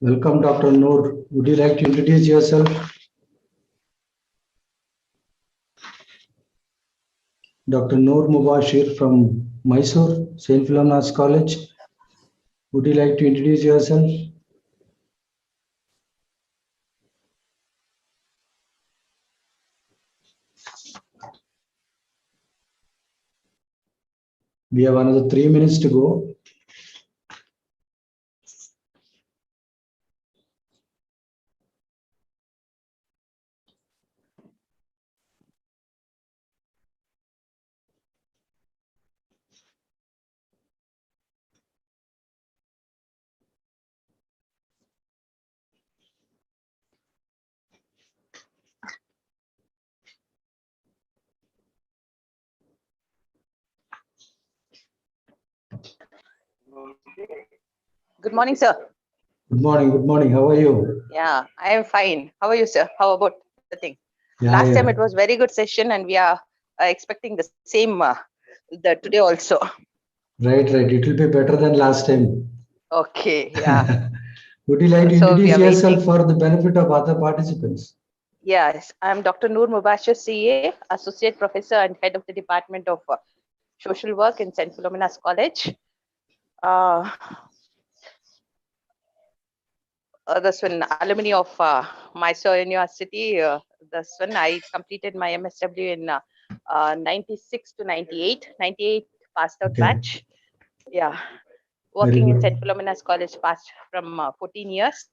Welcome, Dr. Noor. Would you like to introduce yourself? Dr. Noor Mubashir from Mysore, St. Philomena's College. Would you like to introduce yourself? We have another 3 minutes to go. Good morning, sir. Good morning. Good morning. How are you? Yeah, I am fine. How are you, sir? How about the thing? Yeah, Last yeah. time it was very good session, and we are expecting the same today also. Right. It will be better than last time. Okay, yeah. Would you like to So we introduce are yourself waiting. for the benefit of other participants? Yes, I am Dr. Noor Mubashir, CA, Associate Professor and Head of the Department of Social Work in St. Philomena's College. This one, alumni of Mysore University. This one, I completed my MSW in 96 to 98. 98 passed out Okay. batch. Yeah, Very working in good. St. Philomena's College past from 14 years.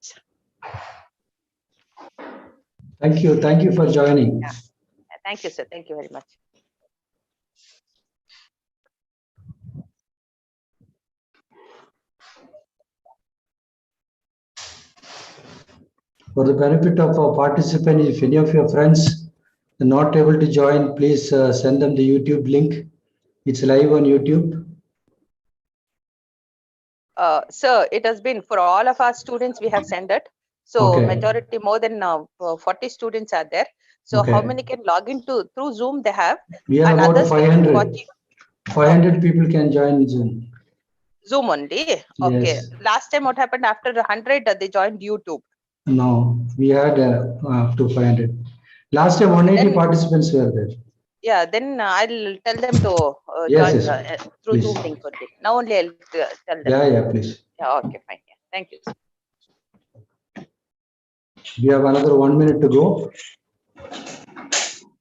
Thank you. Thank you for joining. Yeah. Thank you, sir. Thank you very much. For the benefit of our participants, if any of your friends are not able to join, please send them the YouTube link. It's live on YouTube. Sir, it has been for all of our students, we have sent it. So Okay. majority, more than 40 students are there. So how Okay. many can log into through Zoom they have? We have And about others will be 500. watching 500 people can join Zoom. Zoom only. Okay. Yes. Last time what happened after 100, they joined YouTube. No, we had up to 500. Last time 180 Then, participants were there. yeah, then I'll tell them to Yes, join yes. through Please. Zoom link only. Now only I'll tell them. Yeah, please. Yeah, okay, fine. Yeah. Thank you. We have another 1 minute to go.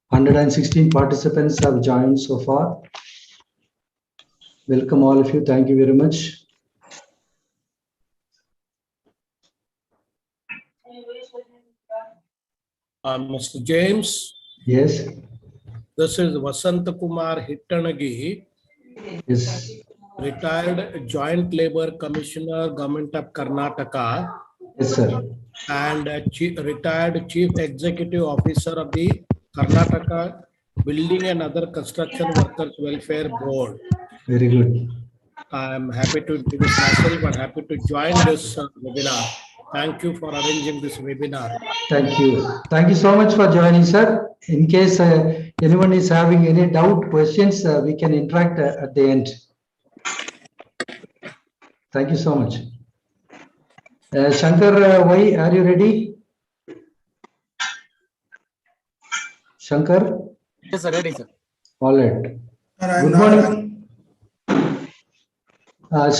116 participants have joined so far. Welcome all of you. Thank you very much. Mr. James, Yes. this is Vasant Kumar Hittanagi, Yes. retired Joint Labor Commissioner, Government of Karnataka, Yes, sir. and retired Chief Executive Officer of the Karnataka Building and Other Construction Workers Welfare Board. Very good. I am happy to introduce myself and happy to join this webinar. Thank you for arranging this webinar. Thank you. Thank you so much for joining, sir. In case anyone is having any doubt, questions, we can interact at the end. Thank you so much. Shankar, why are you ready? Shankar? Yes, sir. Ready, sir. All right. Good morning.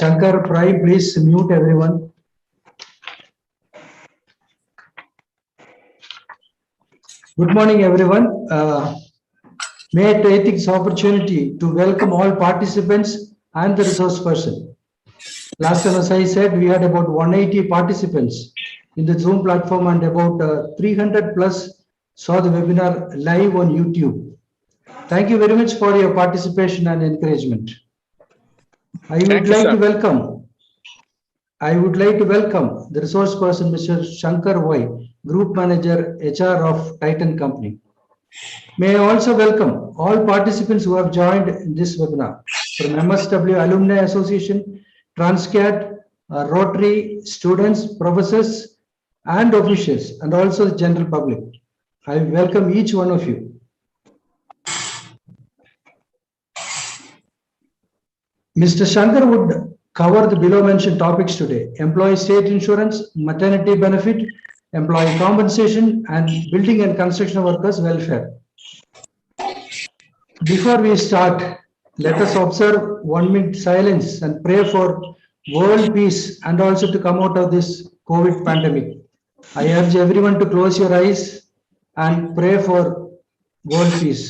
Shankar, Prime, please mute everyone. Good morning, everyone. May I take this opportunity to welcome all participants and the resource person. Last time, as I said, we had about 180 participants in the Zoom platform and about 300 plus saw the webinar live on YouTube. Thank you very much for your participation and encouragement. I would like to welcome the resource person, Mr. Shankar Y, Group Manager, HR of Titan Company. May I also welcome all participants who have joined in this webinar from MSW Alumni Association, Transcat, Rotary, students, professors, and officials, and also the general public. I welcome each one of you. Mr. Shankar would cover the below mentioned topics today: employee state insurance, maternity benefit, employee compensation, and building and construction workers welfare. Before we start, let us observe 1 minute silence and pray for world peace and also to come out of this COVID pandemic. I urge everyone to close your eyes and pray for world peace.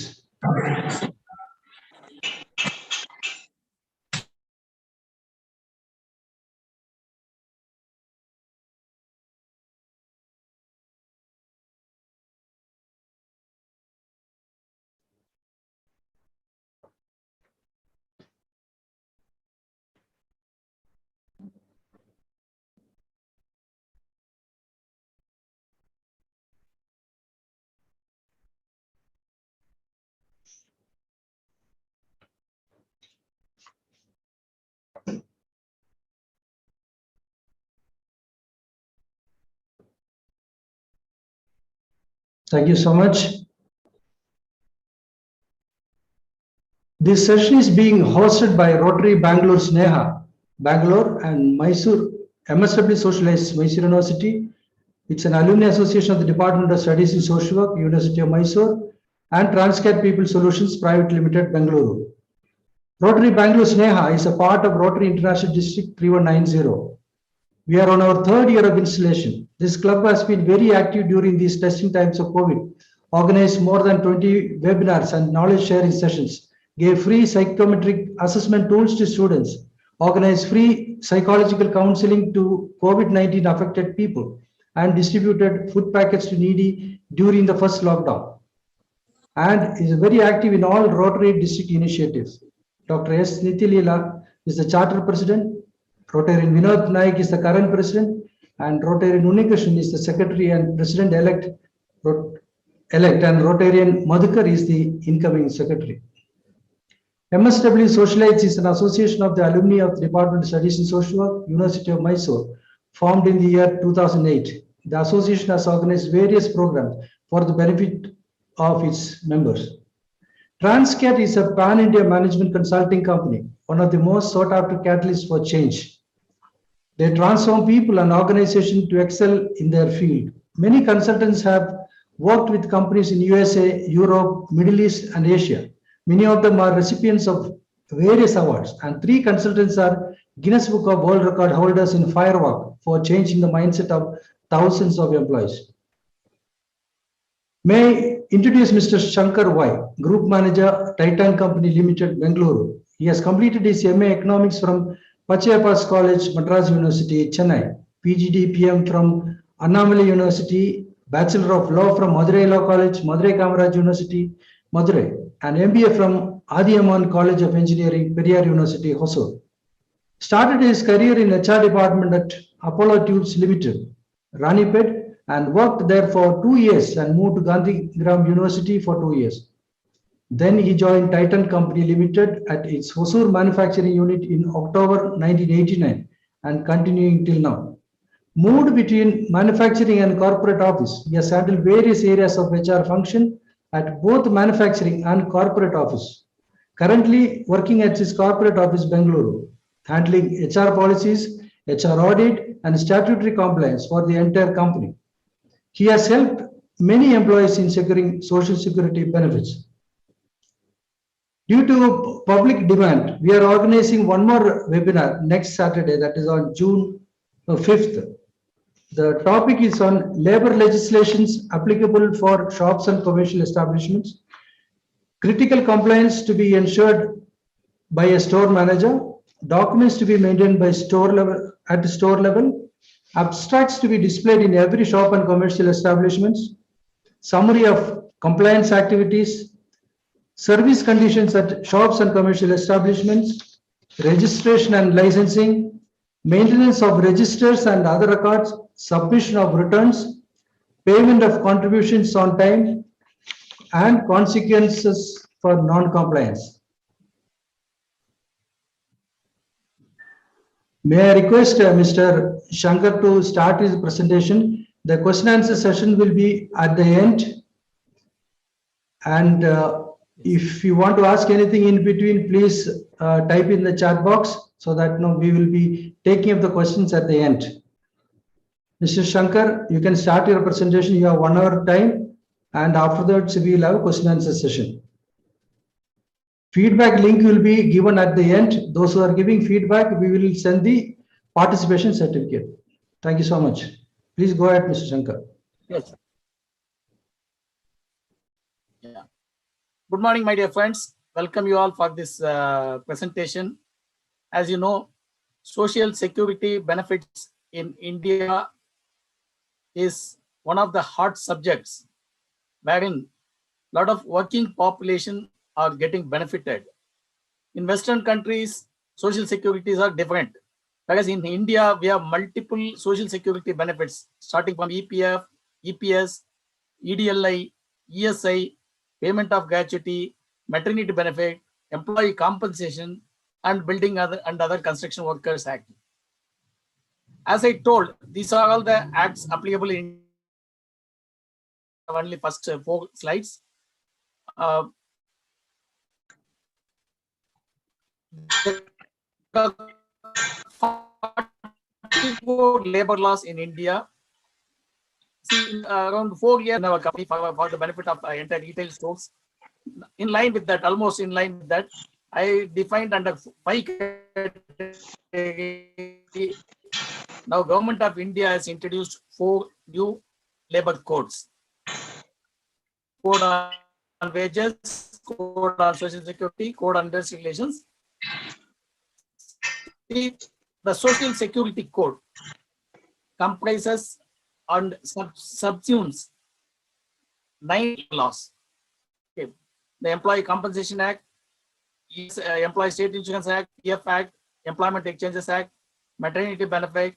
Thank you so much. This session is being hosted by Rotary Bangalore Sneha, Bangalore, and Mysore MSW Socialites, Mysore University. It's an alumni association of the Department of Studies in Social Work, University of Mysore, and Transcat People Solutions Private Limited, Bangalore. Rotary Bangalore Sneha is a part of Rotary International District 3190. We are on our third year of installation. This club has been very active during these testing times of COVID, organized more than 20 webinars and knowledge sharing sessions, gave free psychometric assessment tools to students, organized free psychological counseling to COVID-19 affected people, and distributed food packets to needy during the first lockdown. And is very active in all Rotary district initiatives. Dr. S. Nithilila is the charter president. Rotarian Vinod Naik is the current president, and Rotarian Unikrishnan is the secretary and president-elect, and Rotarian Madhukar is the incoming secretary. MSW Socialites is an association of the alumni of the Department of Studies in Social Work, University of Mysore, formed in the year 2008. The association has organized various programs for the benefit of its members. Transcat is a pan-India management consulting company, one of the most sought-after catalysts for change. They transform people and organizations to excel in their field. Many consultants have worked with companies in USA, Europe, Middle East, and Asia. Many of them are recipients of various awards, and 3 consultants are Guinness Book of World Record holders in Firewalk for changing the mindset of thousands of employees. May I introduce Mr. Shankar Y, Group Manager, Titan Company Limited, Bengaluru. He has completed his MA Economics from Pachayappa's College, Madras University, Chennai, PGD PM from Annamalai University, Bachelor of Law from Madurai Law College, Madurai Kamaraj University, Madurai, and MBA from Adiyaman College of Engineering, Periyar University, Hosur. Started his career in HR department at Apollo Tubes Limited, Ranipet, and worked there for 2 years and moved to Gandhigram University for 2 years. Then he joined Titan Company Limited at its Hosur manufacturing unit in October 1989 and continuing till now. Moved between manufacturing and corporate office, he has handled various areas of HR function at both manufacturing and corporate office. Currently working at his corporate office, Bengaluru, handling HR policies, HR audit, and statutory compliance for the entire company. He has helped many employees in securing social security benefits. Due to public demand, we are organizing one more webinar next Saturday, that is on June 5th. The topic is on labor legislations applicable for shops and commercial establishments, critical compliance to be ensured by a store manager, documents to be maintained by store level at the store level, abstracts to be displayed in every shop and commercial establishments, summary of compliance activities, service conditions at shops and commercial establishments, registration and licensing, maintenance of registers and other records, submission of returns, payment of contributions on time, and consequences for non-compliance. May I request Mr. Shankar to start his presentation. The question and answer session will be at the end, and If you want to ask anything in between, please type in the chat box so that we will be taking up the questions at the end. Mr. Shankar, you can start your presentation. You have 1 hour time, and after that, we will have a question and answer session. Feedback link will be given at the end. Those who are giving feedback, we will send the participation certificate. Thank you so much. Please go ahead, Mr. Shankar. Yes. Yeah. Good morning, my dear friends. Welcome you all for this presentation. As you know, social security benefits in India is one of the hot subjects wherein a lot of working population are getting benefited. In Western countries, social securities are different. Whereas in India, we have multiple social security benefits starting from EPF, EPS, EDLI, ESI, payment of gratuity, maternity benefit, employee compensation, and building and other construction workers act. As I told, these are all the acts applicable in only first 4 slides. Labor laws in India. See, around 4 years in our company for the benefit of entire retail stores. In line with that, almost in line with that, I defined under 5 categories. Now, Government of India has introduced 4 new labor codes. Code on wages, code on social security, code on industrial relations. The social security code comprises and subsumes 9 laws. Okay. The Employee Compensation Act, Employee State Insurance Act, PF Act, Employment Exchanges Act, Maternity Benefit,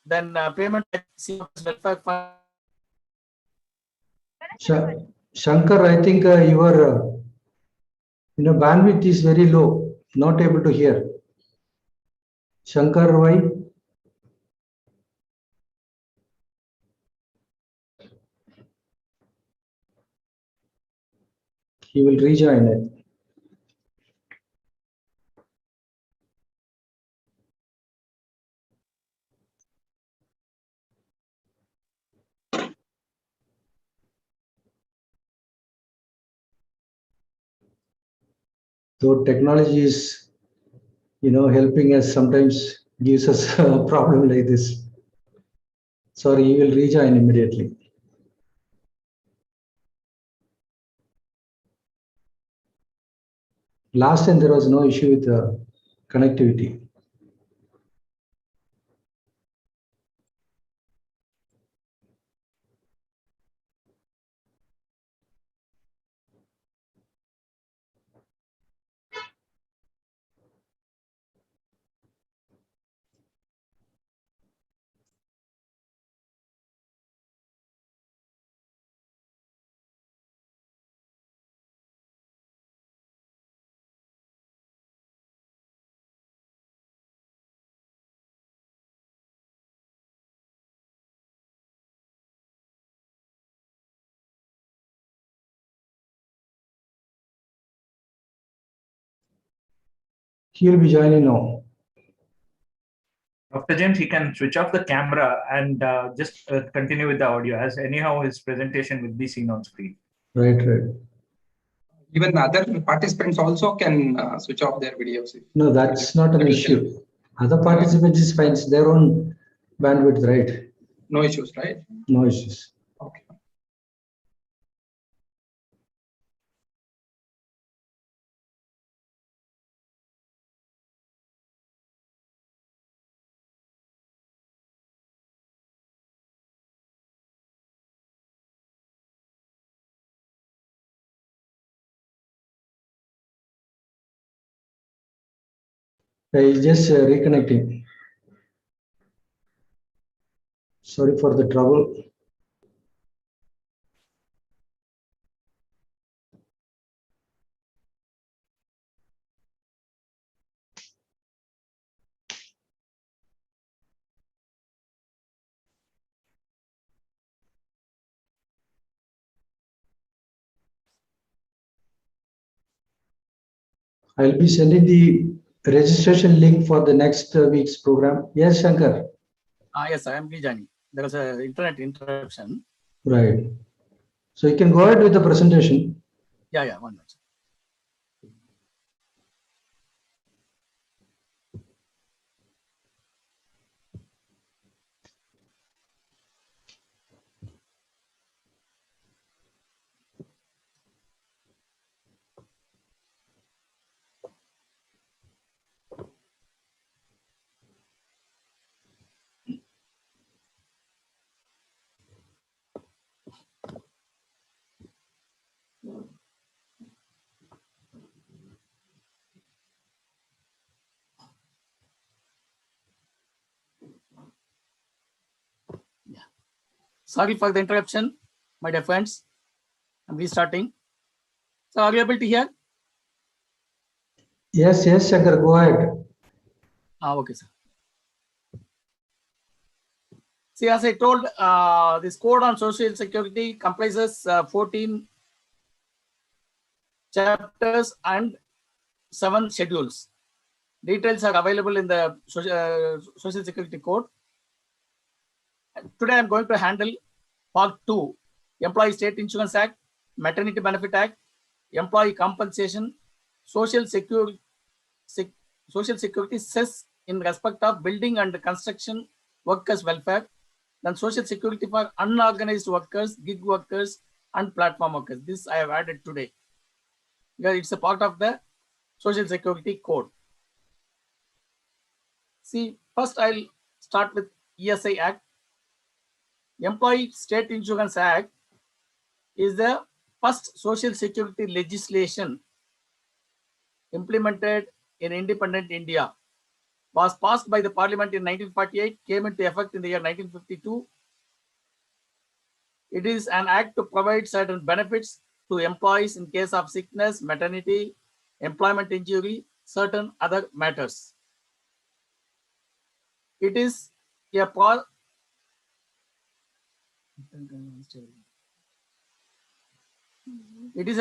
then payment welfare fund. Shankar, I think your bandwidth is very low. Not able to hear. Shankar, why? He will rejoin it. So technology is, helping us, sometimes gives us a problem like this. Sorry, he will rejoin immediately. Last time there was no issue with connectivity. He will be joining now. Dr. James, he can switch off the camera and just continue with the audio, as anyhow his presentation will be seen on screen. Right. Even other participants also can switch off their videos. No, that's not an issue. Other participants is fine. It's their own bandwidth, right? No issues, right? No issues. Okay. He's just reconnecting. Sorry for the trouble. I'll be sending the registration link for the next week's program. Yes, Shankar. Yes, I am rejoining. There was an internet interruption. Right. So you can go ahead with the presentation. Yeah, 1 minute. Sorry for the interruption, my dear friends. I'm restarting. So are you able to hear? Yes, Shankar, go ahead. Okay, sir. See, as I told, this code on social security comprises 14 chapters and 7 schedules. Details are available in the social security code. Today I'm going to handle part 2, Employee State Insurance Act, Maternity Benefit Act, Employee Compensation, Social Security cess in respect of building and construction workers' welfare, then social security for unorganized workers, gig workers, and platform workers. This I have added today because it's a part of the social security code. See, first I'll start with ESI Act. Employee State Insurance Act is the first social security legislation implemented in independent India. Was passed by the parliament in 1948, came into effect in the year 1952. It is an act to provide certain benefits to employees in case of sickness, maternity, employment injury, certain other matters. It is a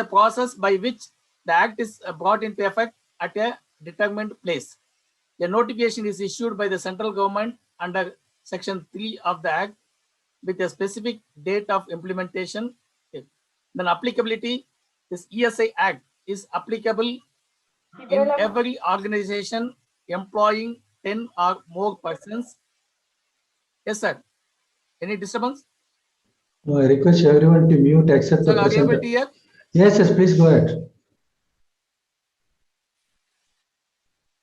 process by which the act is brought into effect at a determined place. A notification is issued by the central government under Section 3 of the Act with a specific date of implementation. Then applicability, this ESI Act is applicable in every organization employing 10 or more persons. Yes, sir. Any disturbance? No, I request everyone to mute except the Sir, are you able presenter. to hear? Yes, please go ahead.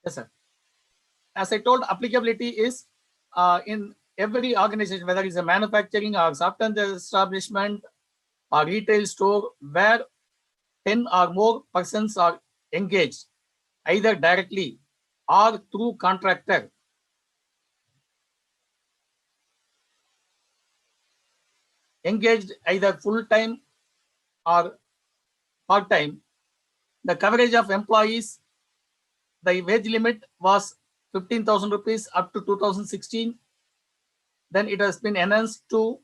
Yes, sir. As I told, applicability is in every organization, whether it's a manufacturing or software establishment or retail store, where 10 or more persons are engaged, either directly or through contractor. Engaged either full-time or part-time. The coverage of employees, the wage limit was 15,000 rupees up to 2016. Then it has been enhanced to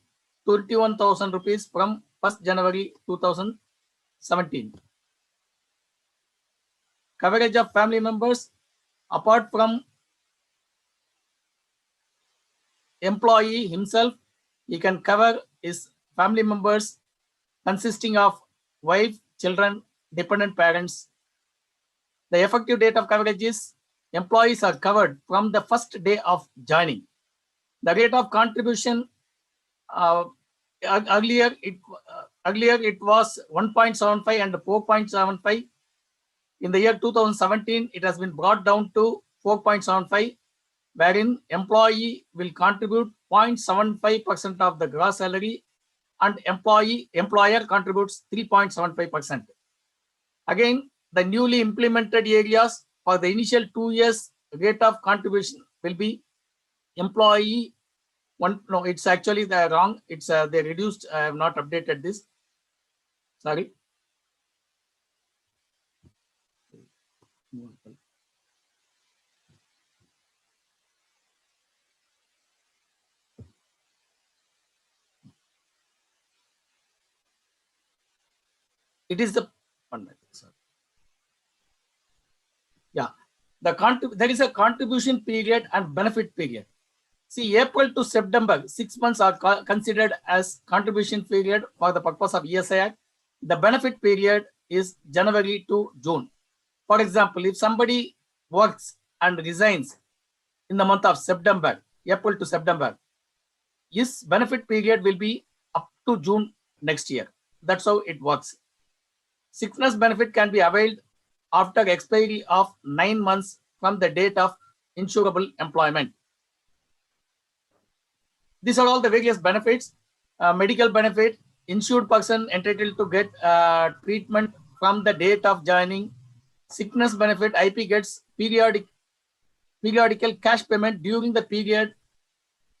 21,000 rupees from 1st January 2017. Coverage of family members, apart from employee himself, he can cover his family members consisting of wife, children, dependent parents. The effective date of coverage is employees are covered from the first day of joining. The rate of contribution, earlier it was 1.75 and 4.75. In the year 2017, it has been brought down to 4.75, wherein employee will contribute 0.75% of the gross salary and employer contributes 3.75%. Again, the newly implemented areas for the initial 2 years rate of contribution will be employee one. No, it's actually the wrong. It's they reduced. I have not updated this. Sorry. It is the 1 minute. Sorry. There is a contribution period and benefit period. See, April to September, 6 months are considered as contribution period for the purpose of ESI Act. The benefit period is January to June. For example, if somebody works and resigns in the month of September, April to September, his benefit period will be up to June next year. That's how it works. Sickness benefit can be availed after expiry of 9 months from the date of insurable employment. These are all the various benefits. Medical benefit, insured person entitled to get treatment from the date of joining. Sickness benefit, IP gets periodical cash payment during the period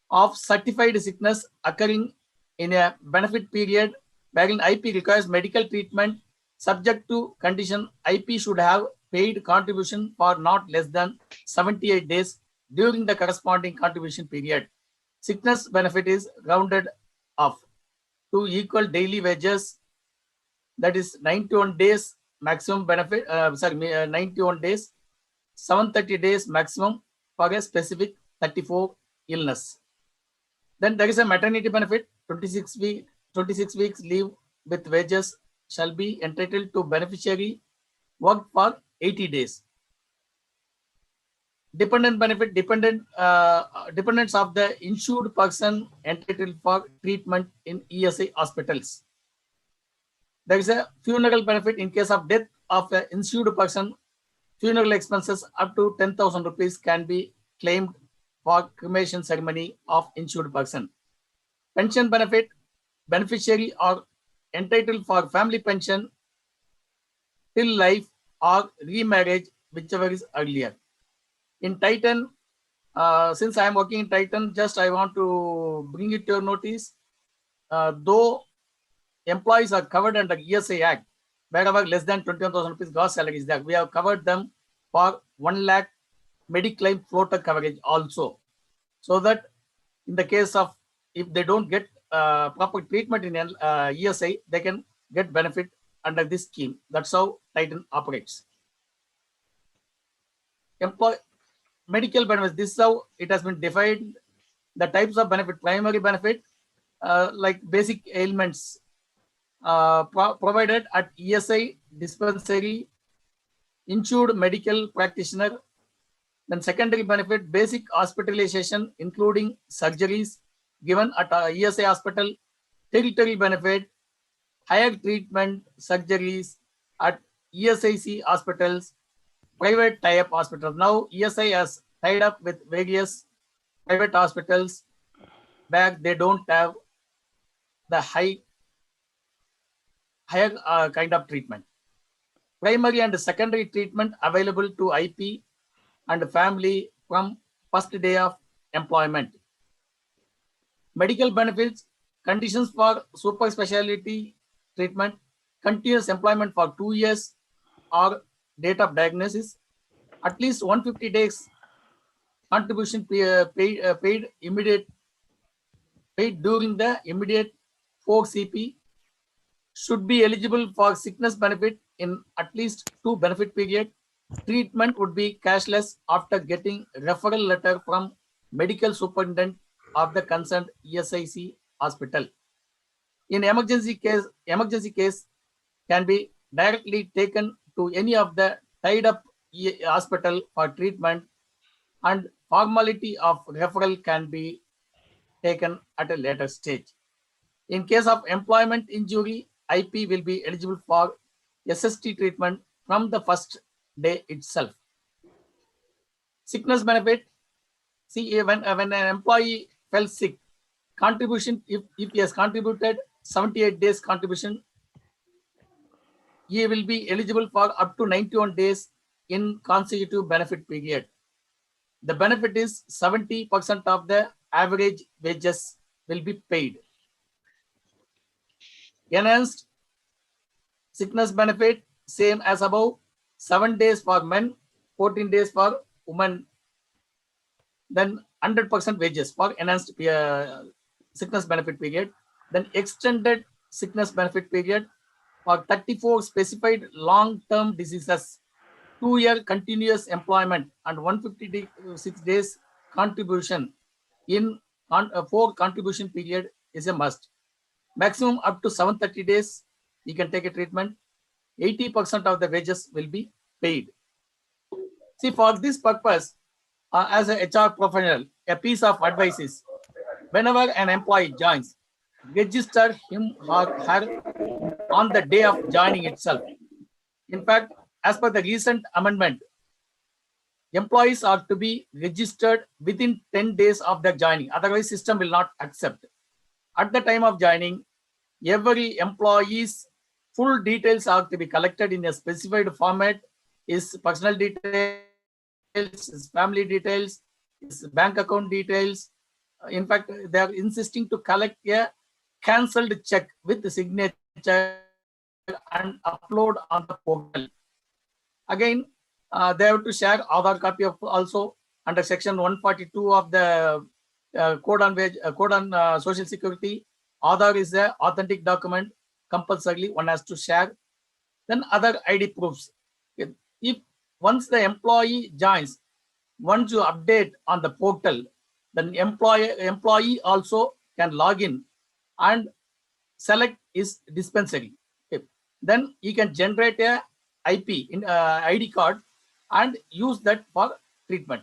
of certified sickness occurring in a benefit period wherein IP requires medical treatment subject to condition. IP should have paid contribution for not less than 78 days during the corresponding contribution period. Sickness benefit is rounded off to equal daily wages, that is 91 days maximum benefit, 91 days, 730 days maximum for a specific 34 illness. Then there is a maternity benefit, 26 weeks leave with wages shall be entitled to beneficiary worked for 80 days. Dependent benefit, dependents of the insured person entitled for treatment in ESI hospitals. There is a funeral benefit in case of death of an insured person. Funeral expenses up to 10,000 rupees can be claimed for cremation ceremony of insured person. Pension benefit, beneficiary are entitled for family pension till life or remarriage, whichever is earlier. In Titan, since I am working in Titan, just I want to bring it to your notice. Though employees are covered under ESI Act, wherever less than 21,000 rupees gross salary is there, we have covered them for 1 lakh Mediclaim floater coverage also. So that in the case of, if they don't get proper treatment in ESI, they can get benefit under this scheme. That's how Titan operates. Medical benefits, this is how it has been defined. The types of benefit: primary benefit, like basic ailments provided at ESI dispensary, insured medical practitioner. Then secondary benefit, basic hospitalization including surgeries given at a ESI hospital. Territory benefit, higher treatment surgeries at ESIC hospitals, private tie-up hospitals. Now ESI has tied up with various private hospitals where they don't have the higher kind of treatment. Primary and secondary treatment available to IP and family from first day of employment. Medical benefits, conditions for super specialty treatment, continuous employment for 2 years or date of diagnosis, at least 150 days contribution paid during the immediate 4CP, should be eligible for sickness benefit in at least 2 benefit period. Treatment would be cashless after getting referral letter from medical superintendent of the concerned ESIC hospital. In emergency case can be directly taken to any of the tied up hospital for treatment, and formality of referral can be taken at a later stage. In case of employment injury, IP will be eligible for SST treatment from the first day itself. Sickness benefit, see, when an employee fell sick, contribution, if he has contributed 78 days contribution, he will be eligible for up to 91 days in consecutive benefit period. The benefit is 70% of the average wages will be paid. Enhanced sickness benefit, same as above, 7 days for men, 14 days for women. Then 100% wages for enhanced sickness benefit period. Then extended sickness benefit period for 34 specified long-term diseases 2-year continuous employment and 156 days contribution in 4 contribution period is a must. Maximum up to 730 days, you can take a treatment. 80% of the wages will be paid. See, for this purpose, as a HR professional, a piece of advice is, whenever an employee joins, register him or her on the day of joining itself. In fact, as per the recent amendment, employees are to be registered within 10 days of their joining. Otherwise, system will not accept. At the time of joining, every employee's full details are to be collected in a specified format, his personal details, his family details, his bank account details. In fact, they are insisting to collect a cancelled check with the signature and upload on the portal. Again, they have to share Aadhaar copy of also under section 142 of the Code on Social Security. Aadhaar is the authentic document, compulsorily one has to share. Then other ID proofs. If once the employee joins, once you update on the portal, then employee also can log in and select his dispensary. Okay. Then he can generate a IP in ID card and use that for treatment.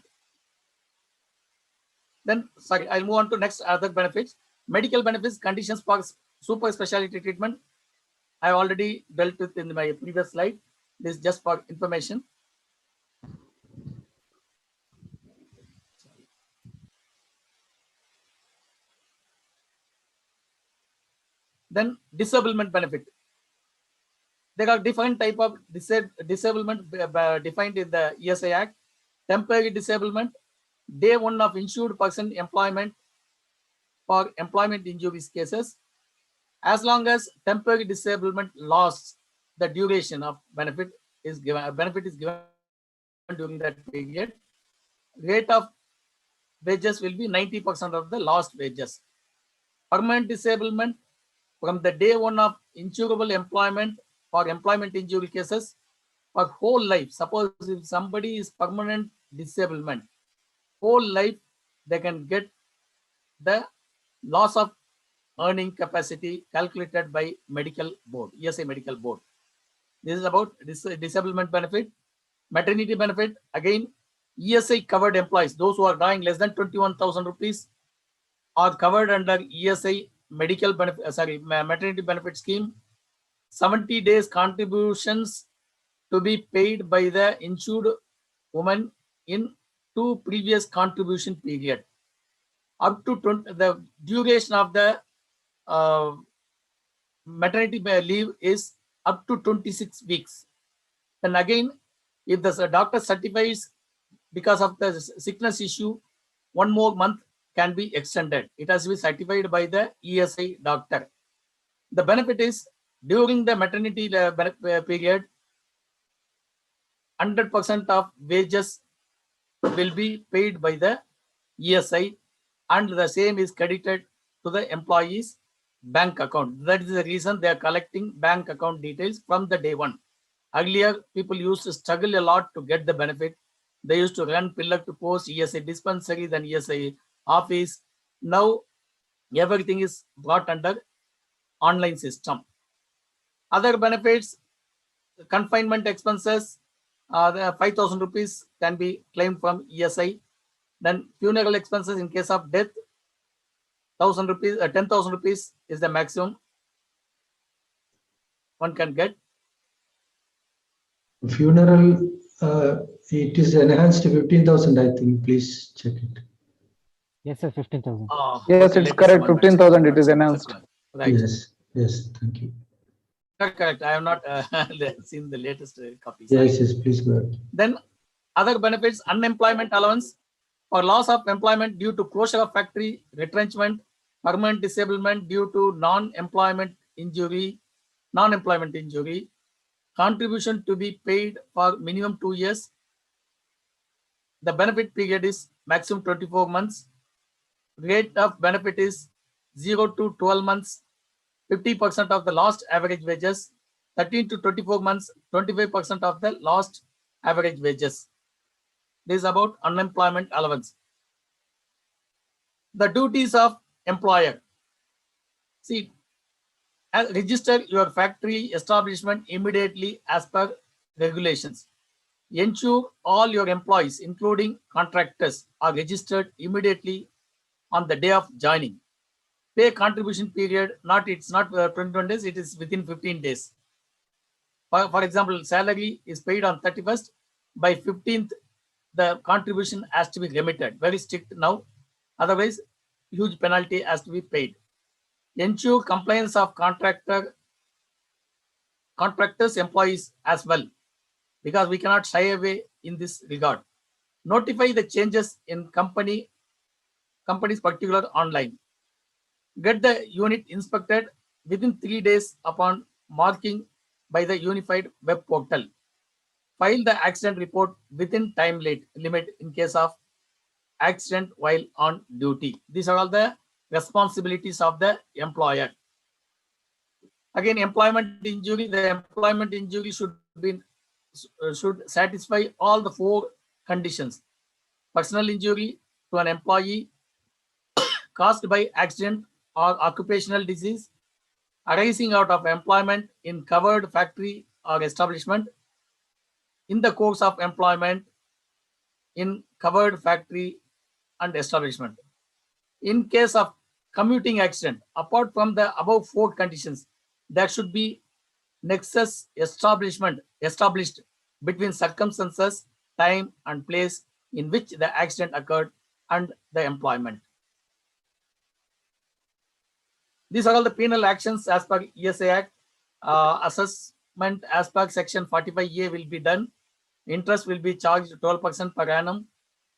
Then, sorry, I'll move on to next other benefits. Medical benefits, conditions for super specialty treatment. I already dealt with in my previous slide. This is just for information. Then disablement benefit. There are different type of disablement defined in the ESI Act. Temporary disablement, day one of insured person employment for employment injuries cases. As long as temporary disablement lasts, the duration of benefit is given. Benefit is given during that period. Rate of wages will be 90% of the lost wages. Permanent disablement from the day one of insurable employment for employment injury cases for whole life. Suppose if somebody is permanent disablement, whole life they can get the loss of earning capacity calculated by medical board, ESI medical board. This is about disablement benefit. Maternity benefit, again, ESI covered employees, those who are drawing less than 21,000 rupees are covered under ESI medical benefit, maternity benefit scheme. 70 days contributions to be paid by the insured woman in 2 previous contribution period. Up to 20, the duration of the maternity leave is up to 26 weeks. Then again, if the doctor certifies because of the sickness issue, 1 more month can be extended. It has to be certified by the ESI doctor. The benefit is during the maternity period, 100% of wages will be paid by the ESI and the same is credited to the employee's bank account. That is the reason they are collecting bank account details from the day one. Earlier, people used to struggle a lot to get the benefit. They used to run pillar to post, ESI dispensary, then ESI office. Now, everything is brought under online system. Other benefits, confinement expenses, the 5,000 rupees can be claimed from ESI. Then funeral expenses in case of death, 1,000 rupees, 10,000 rupees is the maximum one can get. Funeral, it is enhanced to 15,000, I think. Please check it. Yes, sir, 15,000. Yes, Okay, it's latest correct. one. 15,000 it is announced. Right. Yes, thank you. Correct. I have not seen the latest copy. Yes, please go ahead. Then other benefits, unemployment allowance for loss of employment due to closure of factory, retrenchment, permanent disablement due to non-employment injury, contribution to be paid for minimum 2 years. The benefit period is maximum 24 months. Rate of benefit is 0 to 12 months, 50% of the lost average wages, 13 to 24 months, 25% of the lost average wages. This is about unemployment allowance. The duties of employer. See, register your factory establishment immediately as per regulations. Ensure all your employees, including contractors, are registered immediately on the day of joining. Pay contribution period, it's not 21 days, it is within 15 days. For example, salary is paid on 31st. By 15th, the contribution has to be remitted. Very strict now. Otherwise, huge penalty has to be paid. Ensure compliance of contractors, employees as well, because we cannot shy away in this regard. Notify the changes in company's particular online. Get the unit inspected within 3 days upon marking by the unified web portal. File the accident report within time limit in case of accident while on duty. These are all the responsibilities of the employer. Again, employment injury. The employment injury should satisfy all the 4 conditions. Personal injury to an employee caused by accident or occupational disease arising out of employment in covered factory or establishment, in the course of employment in covered factory and establishment. In case of commuting accident, apart from the above 4 conditions, there should be nexus established between circumstances, time and place in which the accident occurred and the employment. These are all the penal actions as per ESA Act. Assessment as per section 45A will be done. Interest will be charged 12% per annum.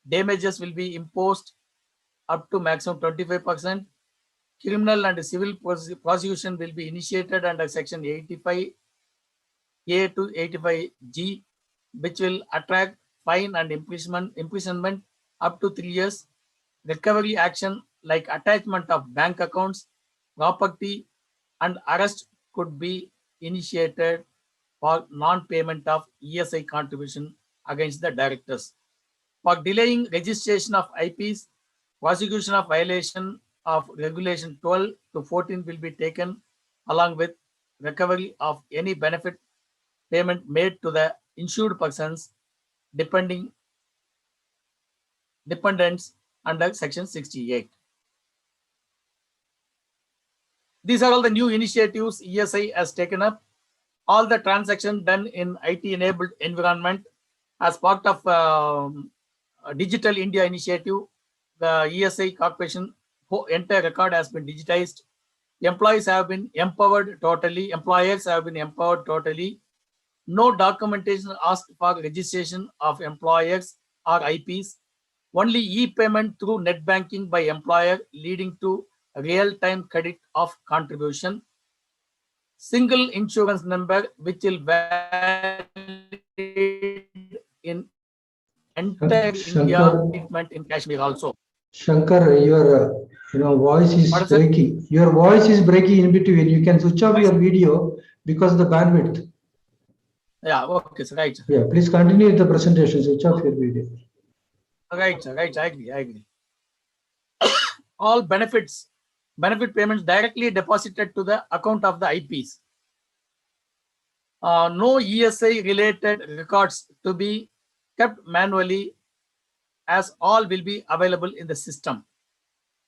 Damages will be imposed up to maximum 25%. Criminal and civil prosecution will be initiated under section 85A to 85G, which will attract fine and imprisonment up to 3 years. Recovery action like attachment of bank accounts, property and arrest could be initiated for non-payment of ESI contribution against the directors. For delaying registration of IPs, prosecution of violation of regulation 12 to 14 will be taken, along with recovery of any benefit payment made to the insured persons dependents under section 68. These are all the new initiatives ESI has taken up. All the transactions done in IT-enabled environment as part of Digital India initiative. The ESI Corporation entire record has been digitized. Employees have been empowered totally. Employers have been empowered totally. No documentation asked for registration of employers or IPs. Only e-payment through net banking by employer, leading to real-time credit of contribution. Single insurance number which will valid in entire India, treatment in Kashmir also. Shankar, your voice is What is it? breaking. Your voice is breaking in between. You can switch off your video because of the bandwidth. Yeah, okay, so right. Yeah, please continue with the presentation. Switch off your video. Right, I agree. All benefit payments directly deposited to the account of the IPs. No ESI related records to be kept manually, as all will be available in the system.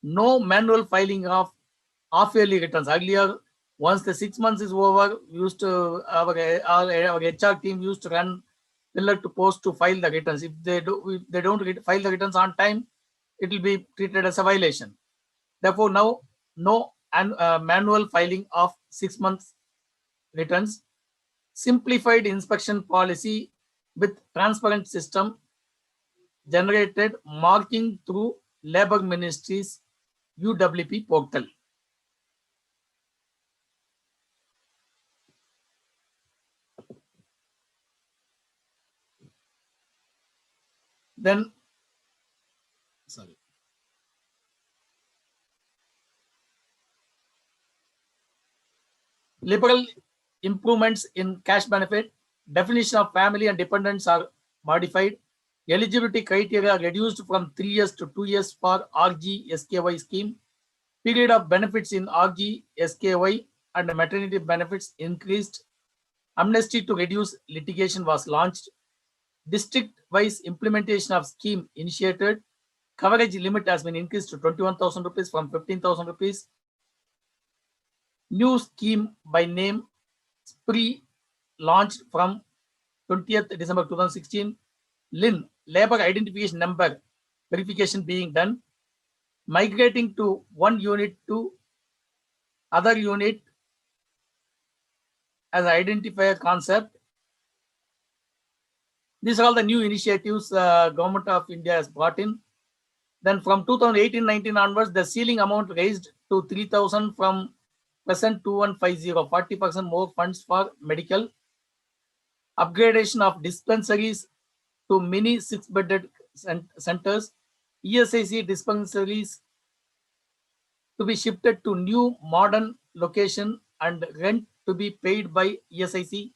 No manual filing of half-yearly returns. Earlier, once the 6 months is over, our HR team used to run pillar to post to file the returns. If they don't file the returns on time, it will be treated as a violation. Therefore, now no manual filing of 6 months returns. Simplified inspection policy with transparent system generated marking through Labor Ministry's UWP portal. Then, liberal improvements in cash benefit. Definition of family and dependents are modified. Eligibility criteria reduced from 3 years to 2 years for RG SKY scheme. Period of benefits in RG SKY and maternity benefits increased. Amnesty to reduce litigation was launched. District-wise implementation of scheme initiated. Coverage limit has been increased to 21,000 rupees from 15,000 rupees. New scheme by name SPRI launched from 20th December 2016. LIN, labor identification number verification being done. Migrating to one unit to other unit as an identifier concept. These are all the new initiatives Government of India has brought in. Then from 2018-19 onwards, the ceiling amount raised to 3,000 from present 2150, 40% more funds for medical. Upgradation of dispensaries to mini 6-bedded centers. ESIC dispensaries to be shifted to new modern location and rent to be paid by ESIC.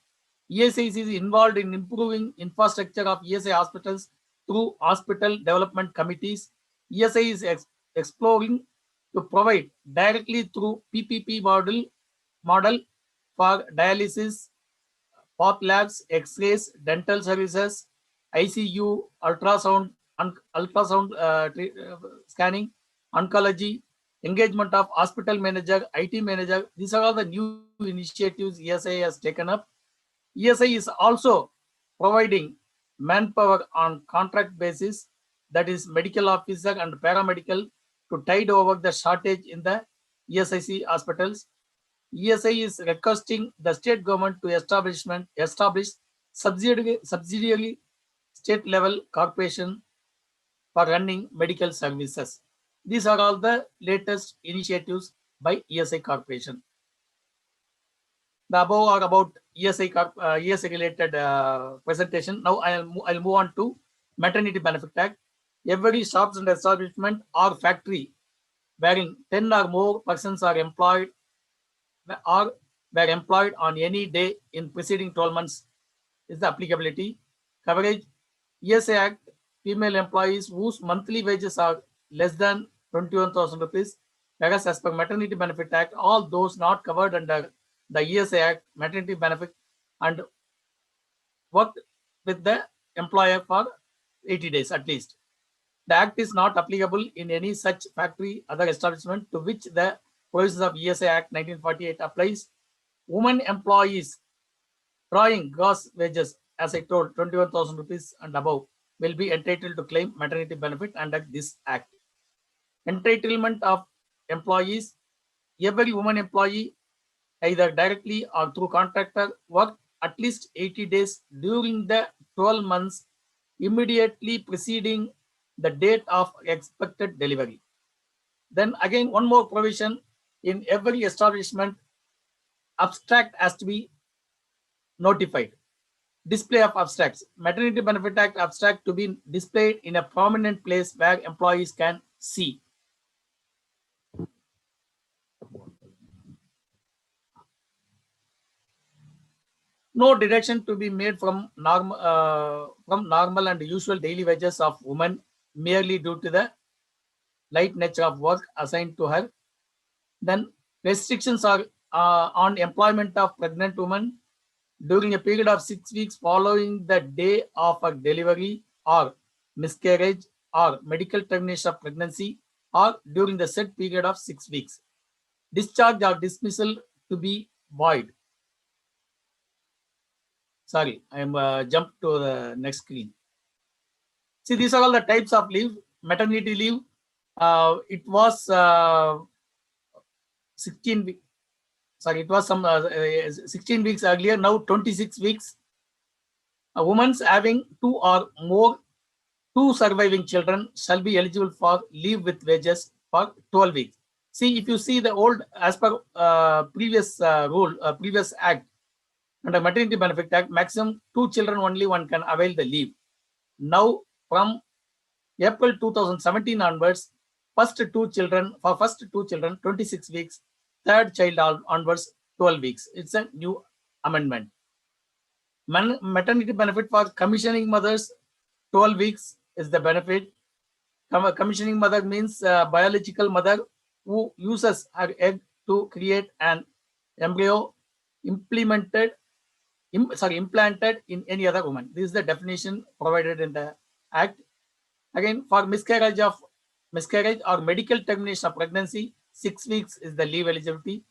ESIC is involved in improving infrastructure of ESI hospitals through hospital development committees. ESI is exploring to provide directly through PPP model for dialysis, path labs, X-rays, dental services, ICU, ultrasound scanning, oncology, engagement of hospital manager, IT manager. These are all the new initiatives ESI has taken up. ESI is also providing manpower on contract basis, that is medical officer and paramedical, to tide over the shortage in the ESIC hospitals. ESI is requesting the state government to establish subsidiary state level corporation for running medical services. These are all the latest initiatives by ESI Corporation. The above are about ESI related presentation. Now I'll move on to Maternity Benefit Act. Every shops and establishment or factory wherein 10 or more persons are employed or were employed on any day in preceding 12 months is the applicability. Coverage. ESI Act, female employees whose monthly wages are less than 21,000 rupees. Whereas as per Maternity Benefit Act, all those not covered under the ESI Act, maternity benefit, and worked with the employer for 80 days at least. The Act is not applicable in any such factory, other establishment to which the provisions of ESI Act 1948 applies. Women employees drawing gross wages, as I told, 21,000 rupees and above, will be entitled to claim maternity benefit under this Act. Entitlement of employees. Every woman employee, either directly or through contractor, worked at least 80 days during the 12 months immediately preceding the date of expected delivery. Then again, one more provision: in every establishment, abstract has to be notified. Display of abstracts. Maternity Benefit Act abstract to be displayed in a prominent place where employees can see. No deduction to be made from normal and usual daily wages of women merely due to the light nature of work assigned to her. Then restrictions are on employment of pregnant women during a period of 6 weeks following the day of a delivery or miscarriage or medical termination of pregnancy, or during the said period of 6 weeks. Discharge or dismissal to be void. Sorry, I am jumped to the next screen. See, these are all the types of leave. Maternity leave, it was 16 weeks. Sorry, it was some 16 weeks earlier, now 26 weeks. A woman having 2 or more surviving children shall be eligible for leave with wages for 12 weeks. See, if you see the old, as per previous rule, previous act, under Maternity Benefit Act, maximum 2 children only one can avail the leave. Now, from April 2017 onwards, first 2 children, 26 weeks, third child onwards, 12 weeks. It's a new amendment. Maternity benefit for commissioning mothers 12 weeks is the benefit. Commissioning mother means biological mother who uses her egg to create an embryo implanted in any other woman. This is the definition provided in the Act. Again, for miscarriage or medical termination of pregnancy, 6 weeks is the leave eligibility.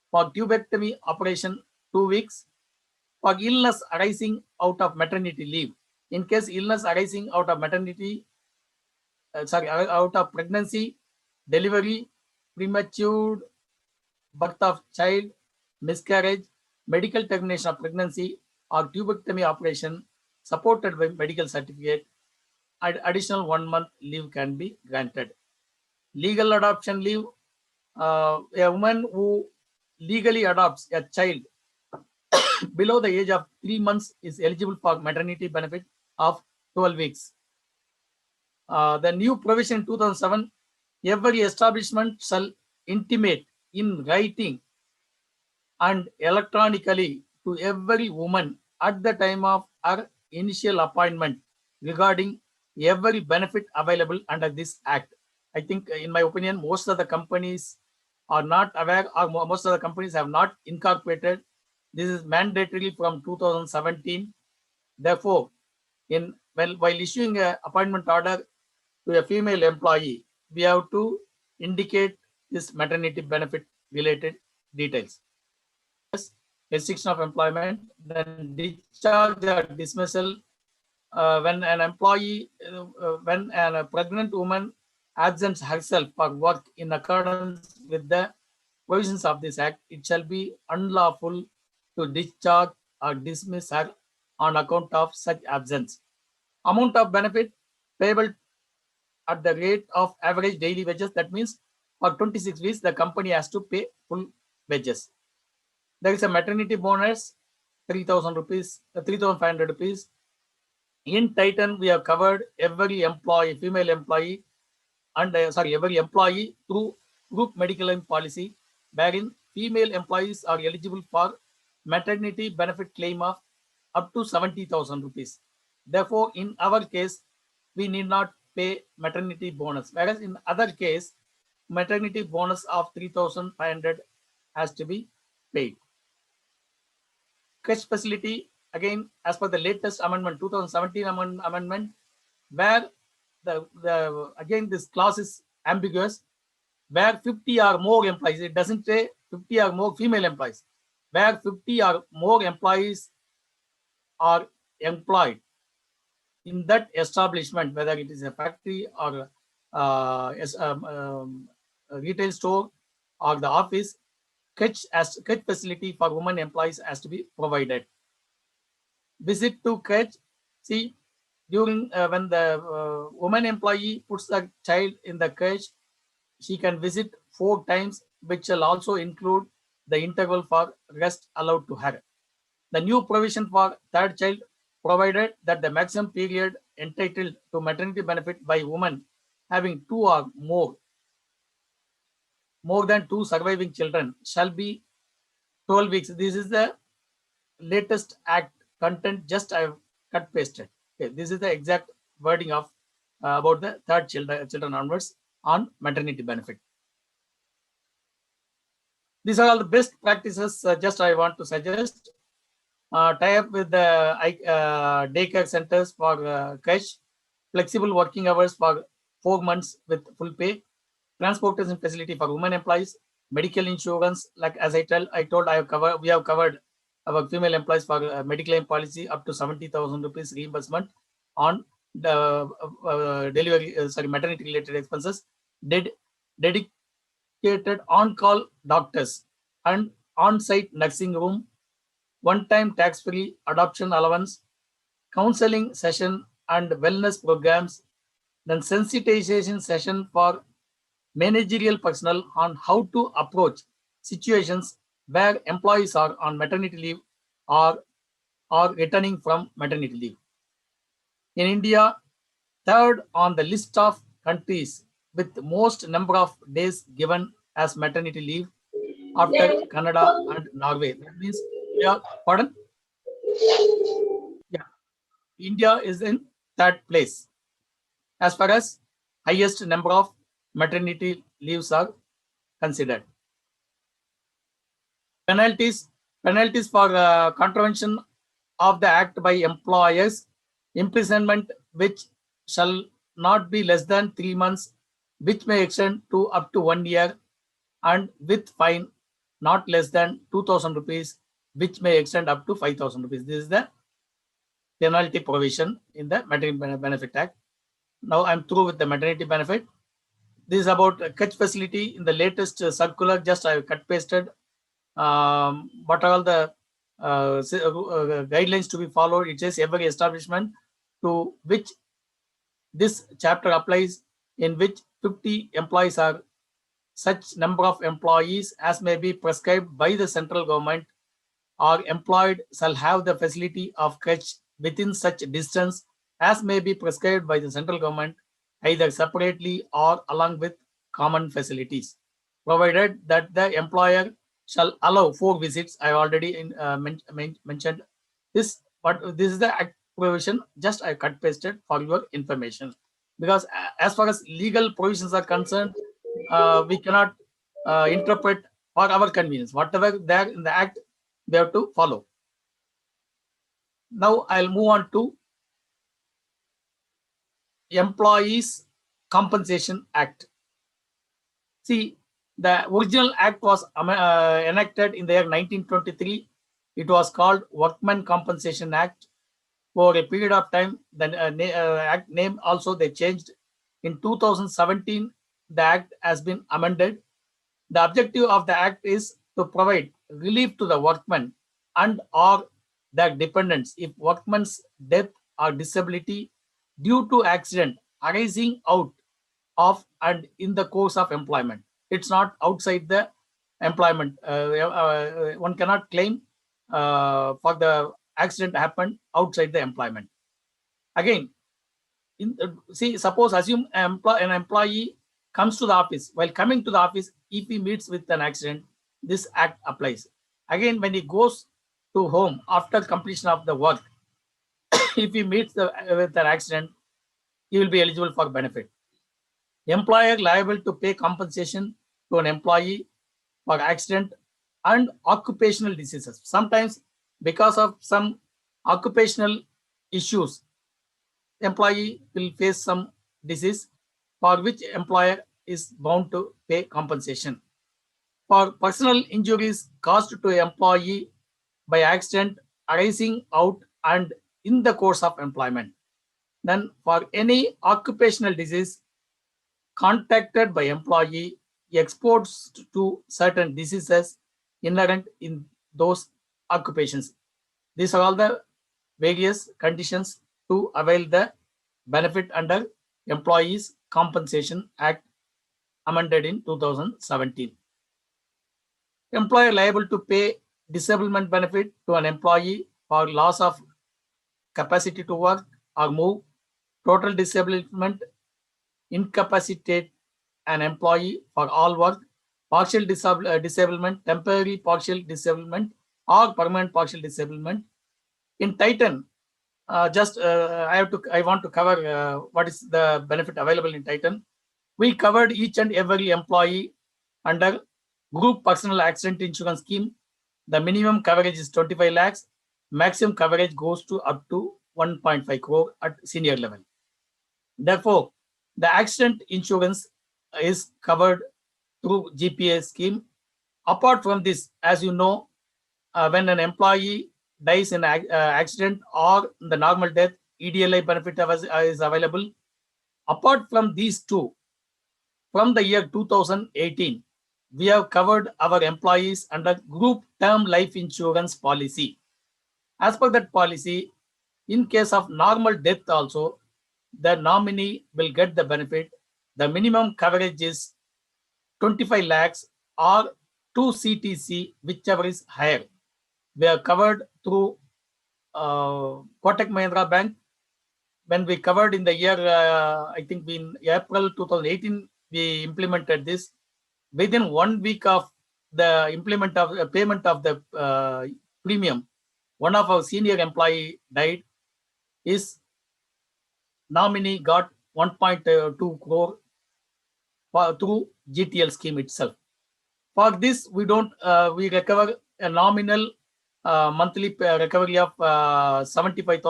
For tubectomy operation, 2 weeks. For illness arising out of maternity leave, in case illness arising out of maternity, out of pregnancy, delivery, premature birth of child, miscarriage, medical termination of pregnancy, or tubectomy operation supported by medical certificate, additional 1 month leave can be granted. Legal adoption leave, a woman who legally adopts a child below the age of 3 months is eligible for maternity benefit of 12 weeks. The new provision in 2007, every establishment shall intimate in writing and electronically to every woman at the time of her initial appointment regarding every benefit available under this Act. I think, in my opinion, most of the companies are not aware, or most of the companies have not incorporated. This is mandatory from 2017. Therefore, while issuing an appointment order to a female employee, we have to indicate this maternity benefit related details. Restriction of employment, then discharge or dismissal. When an employee, when a pregnant woman absents herself for work in accordance with the provisions of this Act, it shall be unlawful to discharge or dismiss her on account of such absence. Amount of benefit payable at the rate of average daily wages. That means for 26 weeks, the company has to pay full wages. There is a maternity bonus, 3,000 rupees, 3,500 rupees. In Titan, we have covered every employee, female employee, and every employee through group medical line policy, wherein female employees are eligible for maternity benefit claim of up to 70,000 rupees. Therefore, in our case, we need not pay maternity bonus, whereas in other case, maternity bonus of 3,500 has to be paid. Cash facility, again, as per the latest amendment, 2017 amendment, where again this clause is ambiguous, where 50 or more employees, it doesn't say 50 or more female employees, where 50 or more employees are employed in that establishment, whether it is a factory or a retail store or the office, catch facility for women employees has to be provided. Visit to catch, see, during when the woman employee puts the child in the crèche, she can visit 4 times, which shall also include the interval for rest allowed to her. The new provision for third child provided that the maximum period entitled to maternity benefit by women having 2 or more than 2 surviving children shall be 12 weeks. This is the latest Act content, just I have cut pasted. Okay, this is the exact wording of about the third children onwards on maternity benefit. These are all the best practices. Just I want to suggest. Tie up with the daycare centers for crèche, flexible working hours for 4 months with full pay, transportation facility for women employees, medical insurance, like as I told, we have covered our female employees for medical claim policy up to 70,000 rupees reimbursement on the maternity related expenses, dedicated on-call doctors and on-site nursing room, one-time tax-free adoption allowance, counseling session and wellness programs, then sensitization session for managerial personnel on how to approach situations where employees are on maternity leave or returning from maternity leave. In India, third on the list of countries with most number of days given as maternity leave after Canada and Norway. That means, pardon? Yeah, India is in third place as far as highest number of maternity leaves are considered. Penalties for contravention of the act by employers, imprisonment which shall not be less than 3 months, which may extend to up to 1 year, and with fine not less than 2,000 rupees, which may extend up to 5,000 rupees. This is the penalty provision in the Maternity Benefit Act. Now I'm through with the maternity benefit. This is about Kutch facility. In the latest circular, just I cut pasted what are all the guidelines to be followed. It says every establishment to which this chapter applies, in which 50 employees are such number of employees as may be prescribed by the central government or employed shall have the facility of Kutch within such distance as may be prescribed by the central government, either separately or along with common facilities, provided that the employer shall allow 4 visits. I already mentioned this, but this is the act provision. Just I cut pasted for your information, because as far as legal provisions are concerned, we cannot interpret for our convenience. Whatever there in the act, we have to follow. Now I'll move on to Employees Compensation Act. See, the original act was enacted in the year 1923. It was called Workmen Compensation Act. For a period of time, the act name also they changed. In 2017, the act has been amended. The objective of the act is to provide relief to the workmen and or their dependents if workman's death or disability due to accident arising out of and in the course of employment. It's not outside the employment. One cannot claim for the accident happened outside the employment. Again, suppose assume an employee comes to the office. While coming to the office, if he meets with an accident, this act applies. Again, when he goes to home after completion of the work, if he meets with an accident, he will be eligible for benefit. Employer liable to pay compensation to an employee for accident and occupational diseases. Sometimes because of some occupational issues, employee will face some disease for which employer is bound to pay compensation. For personal injuries caused to employee by accident arising out and in the course of employment. Then for any occupational disease contacted by employee exposed to certain diseases inherent in those occupations. These are all the various conditions to avail the benefit under Employees Compensation Act amended in 2017. Employer liable to pay disablement benefit to an employee for loss of capacity to work or move, total disablement, incapacitate an employee for all work, partial disablement, temporary partial disablement, or permanent partial disablement. In Titan, I want to cover what is the benefit available in Titan. We covered each and every employee under Group Personal Accident Insurance Scheme. The minimum coverage is 25 lakhs. Maximum coverage goes to up to 1.5 crore at senior level. Therefore, the accident insurance is covered through GPA scheme. Apart from this, as you know, when an employee dies in an accident or the normal death, EDLI benefit is available. Apart from these two, from the year 2018, we have covered our employees under Group Term Life Insurance Policy. As per that policy, in case of normal death also, the nominee will get the benefit. The minimum coverage is 25 lakhs or 2 CTC, whichever is higher. We are covered through Kotak Mahindra Bank. When we covered in the year, I think in April 2018, we implemented this. Within 1 week of the payment of the premium, one of our senior employee died. His nominee got 1.2 crore through GTL scheme itself. For this, we don't we recover a nominal monthly recovery of 75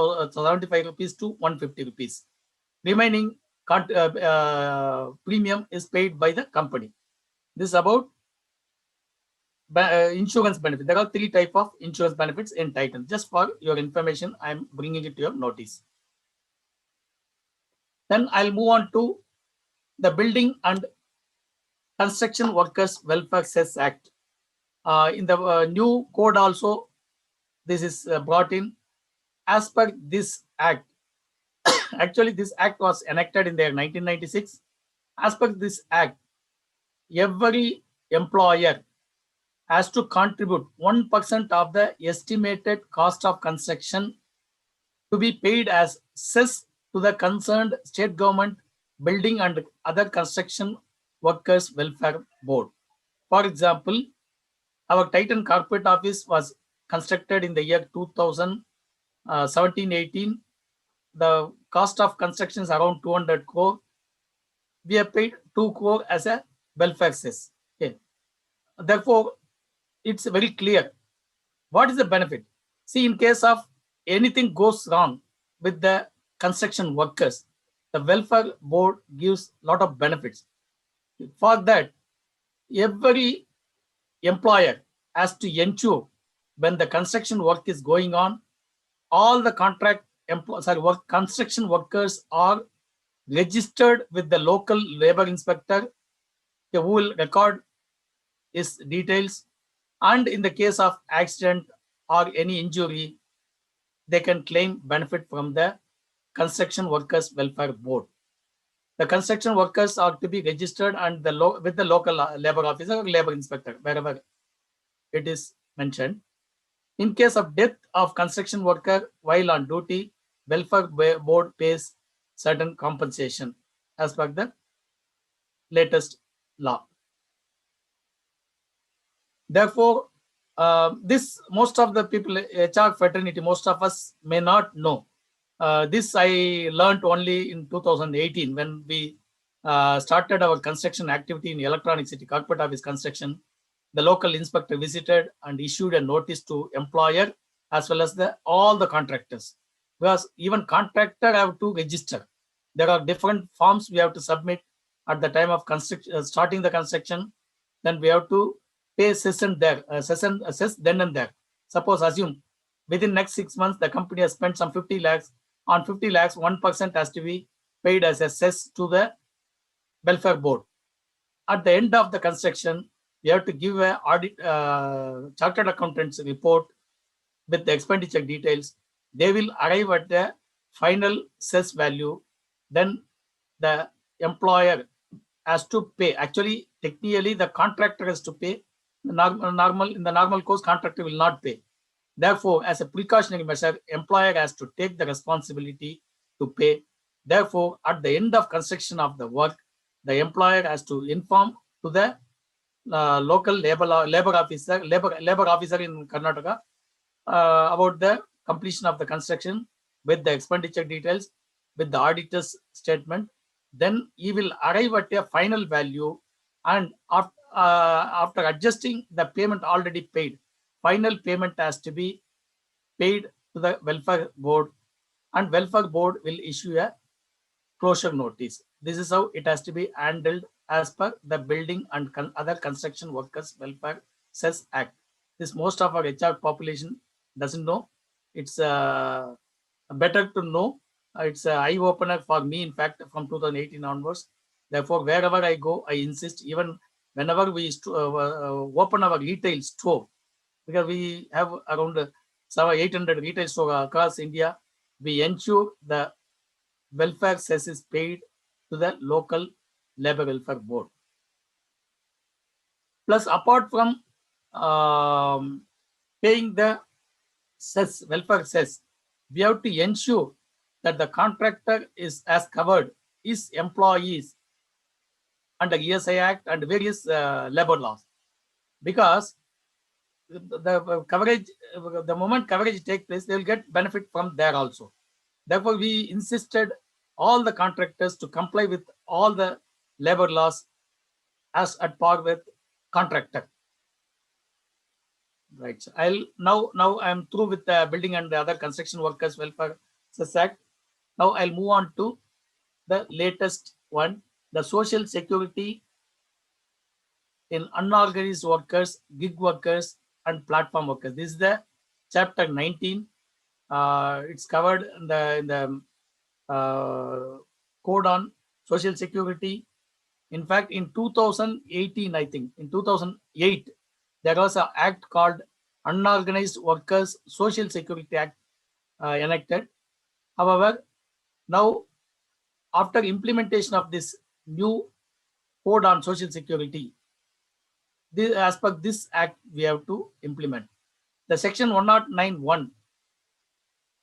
rupees to 150 rupees. Remaining premium is paid by the company. This is about insurance benefit. There are 3 types of insurance benefits in Titan. Just for your information, I am bringing it to your notice. Then I'll move on to the Building and Construction Workers Welfare Cess Act. In the new code also, this is brought in. As per this act, actually this act was enacted in the year 1996. As per this act, every employer has to contribute 1% of the estimated cost of construction to be paid as cess to the concerned state government building and other construction workers welfare board. For example, our Titan corporate office was constructed in the year 2017-18. The cost of construction is around 200 crore. We have paid 2 crore as a welfare cess. Okay. Therefore, it's very clear. What is the benefit? See, in case of anything goes wrong with the construction workers, the welfare board gives a lot of benefits. For that, every employer has to ensure when the construction work is going on, all the construction workers are registered with the local labor inspector, who will record his details, and in the case of accident or any injury, they can claim benefit from the construction workers welfare board. The construction workers are to be registered and with the local labor officer or labor inspector, wherever it is mentioned. In case of death of construction worker while on duty, welfare board pays certain compensation as per the latest law. Therefore, this most of the people, HR fraternity, most of us may not know. This I learned only in 2018 when we started our construction activity in Electronic City corporate office construction. The local inspector visited and issued a notice to employer as well as all the contractors, because even contractor have to register. There are different forms we have to submit at the time of starting the construction. Then we have to pay cess and there, cess then and there. Suppose assume within next 6 months the company has spent some 50 lakhs. On 50 lakhs, 1% has to be paid as a cess to the welfare board. At the end of the construction, we have to give a audit chartered accountant's report with the expenditure details. They will arrive at the final cess value. Then the employer has to pay. Actually, technically, the contractor has to pay. In the normal course, contractor will not pay. Therefore, as a precautionary measure, employer has to take the responsibility to pay. Therefore, at the end of construction of the work, the employer has to inform to the local labor officer in Karnataka about the completion of the construction with the expenditure details, with the auditor's statement. Then he will arrive at a final value, and after adjusting the payment already paid, final payment has to be paid to the welfare board, and welfare board will issue a closure notice. This is how it has to be handled as per the Building and Other Construction Workers Welfare Cess Act. This most of our HR population doesn't know. It's better to know. It's an eye opener for me, in fact, from 2018 onwards. Therefore, wherever I go, I insist, even whenever we open our retail store, because we have around 800 retail stores across India, we ensure the welfare cess is paid to the local labor welfare board. Plus, apart from paying the cess, welfare cess, we have to ensure that the contractor is as covered his employees under ESI Act and various labor laws, because the coverage, the moment coverage takes place, they will get benefit from there also. Therefore, we insisted all the contractors to comply with all the labor laws as at par with contractor. Right. So now I'm through with the building and the other construction workers welfare act. Now I'll move on to the latest one, the social security in unorganized workers, gig workers, and platform workers. This is the chapter 19. It's covered in the code on social security. In fact, in 2018, I think in 2008, there was an act called Unorganized Workers Social Security Act enacted. However, now after implementation of this new code on social security, as per this act, we have to implement. The section 109(1)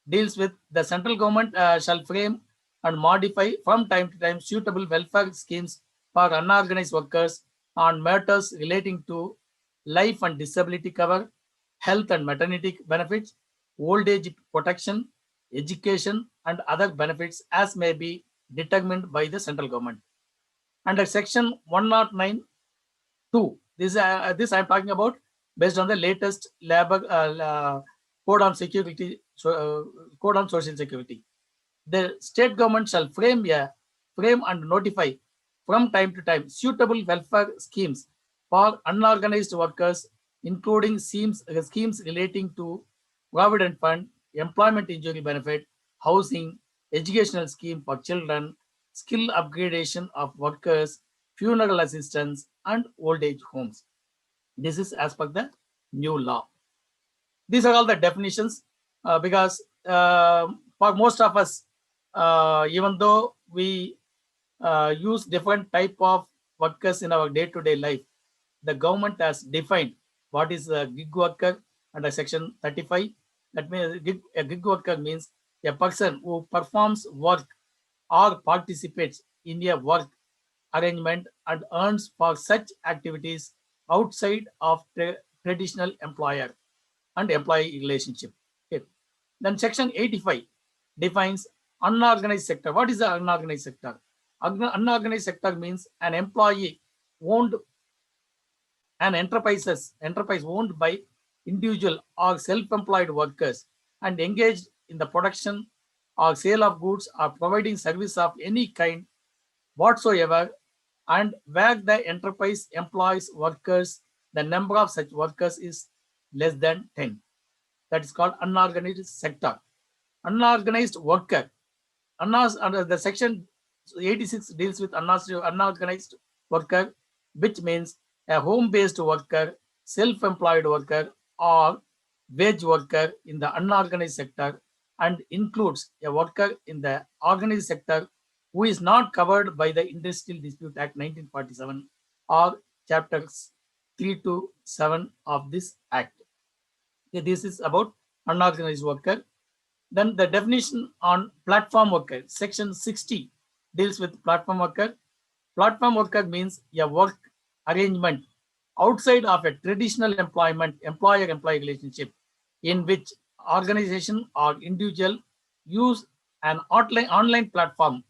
deals with the central government shall frame and modify from time to time suitable welfare schemes for unorganized workers on matters relating to life and disability cover, health and maternity benefits, old age protection, education, and other benefits as may be determined by the central government. Under section 109(2), this I'm talking about based on the latest labor code on security, code on social security. The state government shall frame and notify from time to time suitable welfare schemes for unorganized workers, including schemes relating to provident fund, employment injury benefit, housing, educational scheme for children, skill upgradation of workers, funeral assistance, and old age homes. This is as per the new law. These are all the definitions because for most of us, even though we use different type of workers in our day-to-day life, the government has defined what is a gig worker under section 35. That means a gig worker means a person who performs work or participates in a work arrangement and earns for such activities outside of the traditional employer and employee relationship. Okay. Then section 85 defines unorganized sector. What is the unorganized sector? Unorganized sector means an employee owned, an enterprise owned by individual or self-employed workers and engaged in the production or sale of goods or providing service of any kind whatsoever, and where the enterprise employs workers, the number of such workers is less than 10. That is called unorganized sector. Unorganized worker. Under the section 86 deals with unorganized worker, which means a home-based worker, self-employed worker, or wage worker in the unorganized sector, and includes a worker in the organized sector who is not covered by the Industrial Dispute Act 1947 or chapters 3 to 7 of this act. Okay, this is about unorganized worker. Then the definition on platform worker, section 60 deals with platform worker. Platform worker means a work arrangement outside of a traditional employer-employee relationship in which organization or individual use an online platform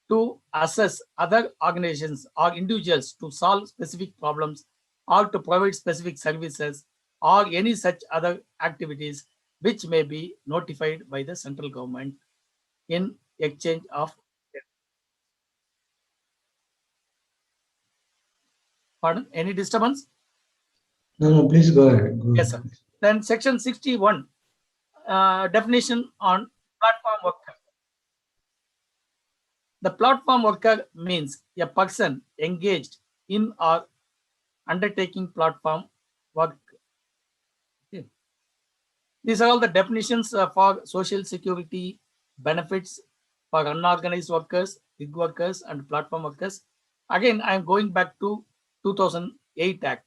to assess other organizations or individuals to solve specific problems or to provide specific services or any such other activities which may be notified by the central government in exchange of. Pardon, any disturbance? No, please go ahead. Go Yes, ahead. sir. Then section 61, definition on platform worker. The platform worker means a person engaged in or undertaking platform work. Okay. These are all the definitions for social security benefits for unorganized workers, gig workers, and platform workers. Again, I am going back to 2008 Act.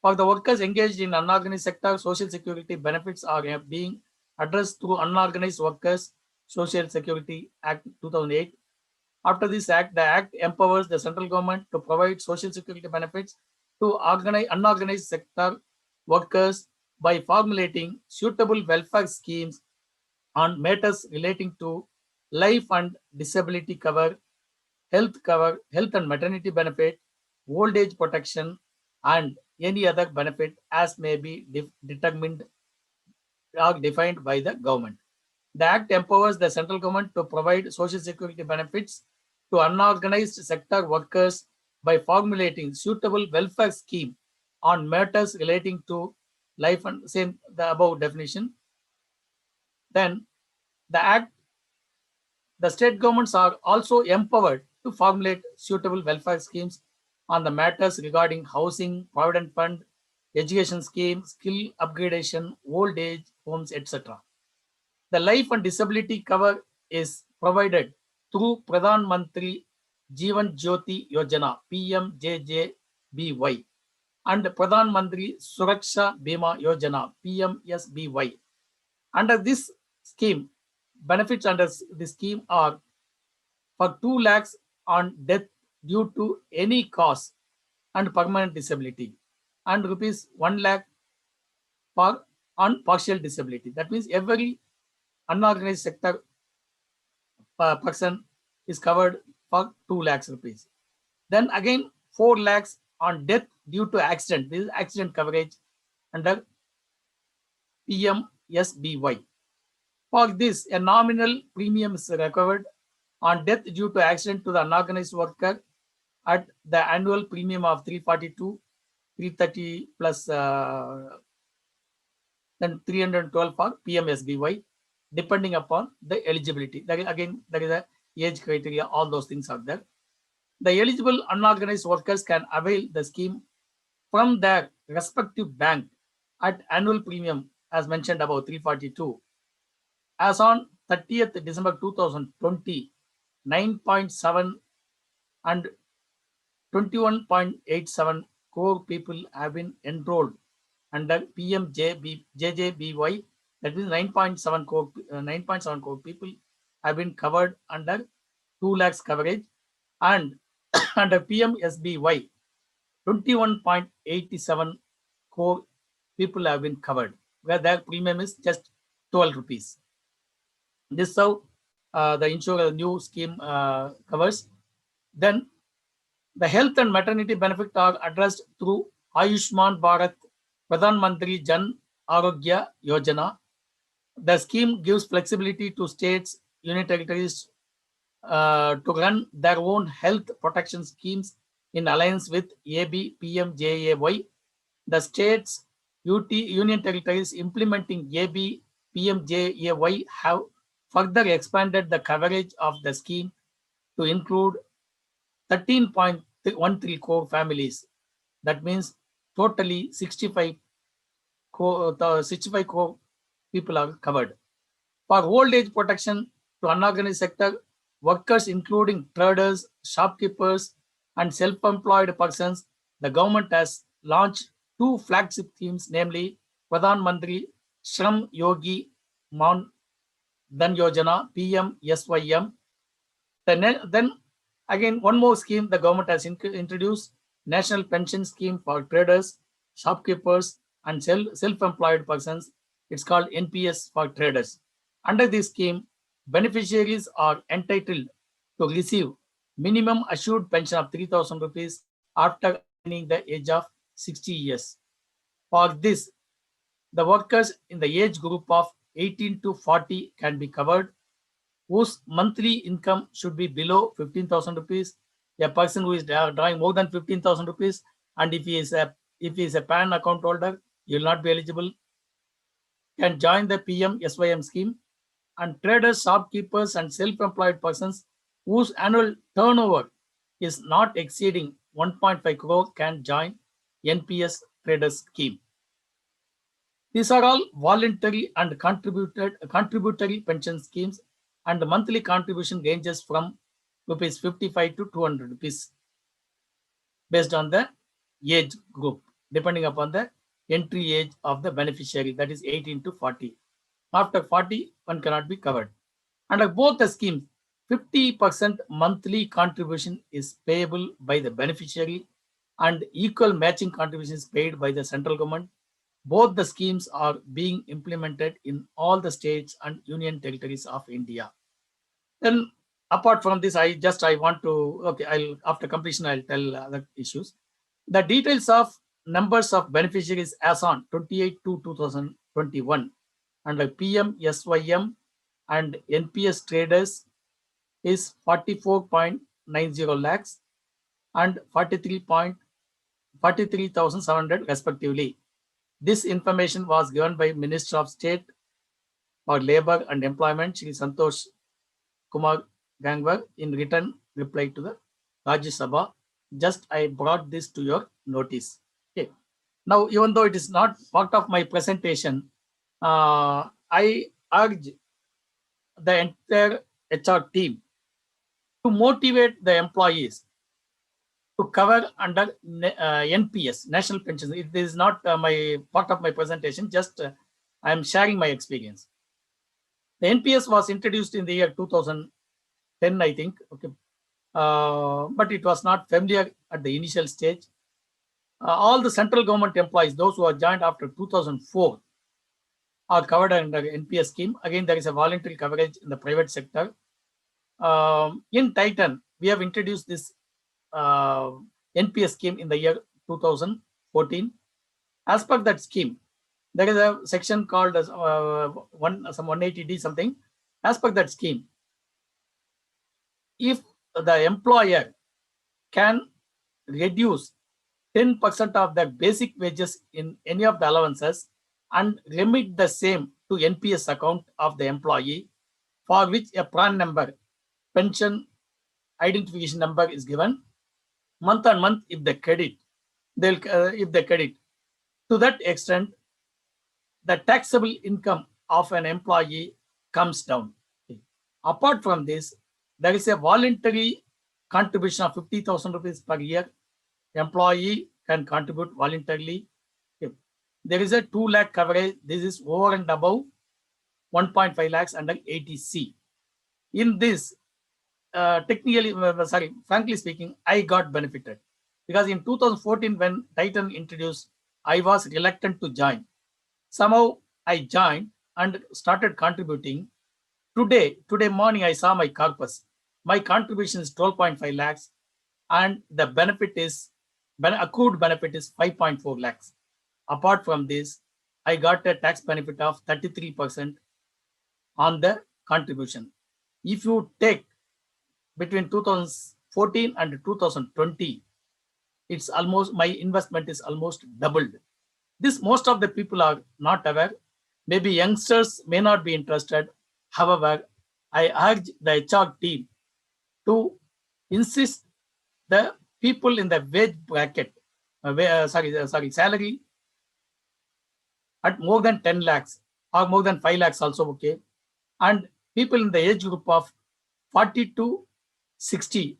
For the workers engaged in unorganized sector, social security benefits are being addressed through Unorganized Workers Social Security Act 2008. After this act, the act empowers the central government to provide social security benefits to unorganized sector workers by formulating suitable welfare schemes on matters relating to life and disability cover, health and maternity benefit, old age protection, and any other benefit as may be determined or defined by the government. The Act empowers the central government to provide social security benefits to unorganized sector workers by formulating suitable welfare scheme on matters relating to life and same the above definition. Then the state governments are also empowered to formulate suitable welfare schemes on the matters regarding housing, provident fund, education scheme, skill upgradation, old age homes, etc. The life and disability cover is provided through Pradhan Mantri Jeevan Jyoti Yojana PMJJBY and Pradhan Mantri Suraksha Bima Yojana PMSBY. Under this scheme, benefits under this scheme are for 2 lakhs on death due to any cause and permanent disability, and rupees 1 lakh for on partial disability. That means every unorganized sector person is covered for 2 lakhs rupees. Then again 4 lakhs on death due to accident. This is accident coverage under PMSBY. For this, a nominal premium is recovered on death due to accident to the unorganized worker at the annual premium of 342, 330 plus then 312 for PMSBY, depending upon the eligibility. There is a age criteria, all those things are there. The eligible unorganized workers can avail the scheme from their respective bank at annual premium as mentioned above 342. As on 30th December 2020, 9.7 and 21.87 crore people have been enrolled under PMJJBY. That means 9.7 crore people have been covered under 2 lakhs coverage, and under PMSBY, 21.87 crore people have been covered, where their premium is just 12 rupees. This is how the insurer new scheme covers. Then the health and maternity benefit are addressed through Ayushman Bharat Pradhan Mantri Jan Arogya Yojana. The scheme gives flexibility to states, union territories to run their own health protection schemes in alliance with AB PMJAY. The states, union territories implementing AB PMJAY have further expanded the coverage of the scheme to include 13.13 crore families. That means totally 65 crore people are covered. For old age protection to unorganized sector workers, including traders, shopkeepers, and self-employed persons, the government has launched 2 flagship schemes, namely Pradhan Mantri Shram Yogi Man Dhan Yojana PMSYM. Then again, one more scheme the government has introduced, National Pension Scheme for traders, shopkeepers, and self-employed persons. It's called NPS for traders. Under this scheme, beneficiaries are entitled to receive minimum assured pension of 3,000 rupees after attaining the age of 60 years. For this, the workers in the age group of 18 to 40 can be covered, whose monthly income should be below 15,000 rupees. A person who is drawing more than 15,000 rupees, and if he is a PAN account holder, he will not be eligible, can join the PMSYM scheme. And traders, shopkeepers, and self-employed persons whose annual turnover is not exceeding 1.5 crore can join NPS traders scheme. These are all voluntary and contributory pension schemes, and the monthly contribution ranges from rupees 55 to 200 rupees based on the age group, depending upon the entry age of the beneficiary, that is 18 to 40. After 40, one cannot be covered. Under both the schemes, 50% monthly contribution is payable by the beneficiary and equal matching contribution is paid by the central government. Both the schemes are being implemented in all the states and union territories of India. Then apart from this, I want to, okay, after completion, I'll tell other issues. The details of numbers of beneficiaries as on 28/2/2021 under PM, SYM and NPS traders is 44.90 lakhs and 43,700 respectively. This information was given by Minister of State for Labour and Employment, Shri Santosh Kumar Gangwar, in written reply to the Rajya Sabha. Just I brought this to your notice. Okay. Now, even though it is not part of my presentation, I urge the entire HR team to motivate the employees to cover under NPS, National Pensions. It is not my part of my presentation, just I am sharing my experience. The NPS was introduced in the year 2010, I think, okay, but it was not familiar at the initial stage. All the central government employees, those who are joined after 2004, are covered under NPS scheme. Again, there is a voluntary coverage in the private sector. In Titan, we have introduced this NPS scheme in the year 2014. As per that scheme, there is a section called as some 180D something. As per that scheme, if the employer can reduce 10% of their basic wages in any of the allowances and remit the same to NPS account of the employee, for which a PRAN number, pension identification number, is given, month on month, if they credit, to that extent, the taxable income of an employee comes down. Okay. Apart from this, there is a voluntary contribution of 50,000 rupees per year. Employee can contribute voluntarily. Okay. There is a 2 lakh coverage. This is over and above 1.5 lakhs under 80C. In this, frankly speaking, I got benefited because in 2014, when Titan introduced, I was reluctant to join. Somehow I joined and started contributing. Today morning, I saw my corpus. My contribution is 12.5 lakhs and the accrued benefit is 5.4 lakhs. Apart from this, I got a tax benefit of 33% on the contribution. If you take between 2014 and 2020, it's almost, my investment is almost doubled. This most of the people are not aware. Maybe youngsters may not be interested. However, I urge the HR team to insist the people in the wage bracket, salary at more than 10 lakhs or more than 5 lakhs also okay. And people in the age group of 40 to 60,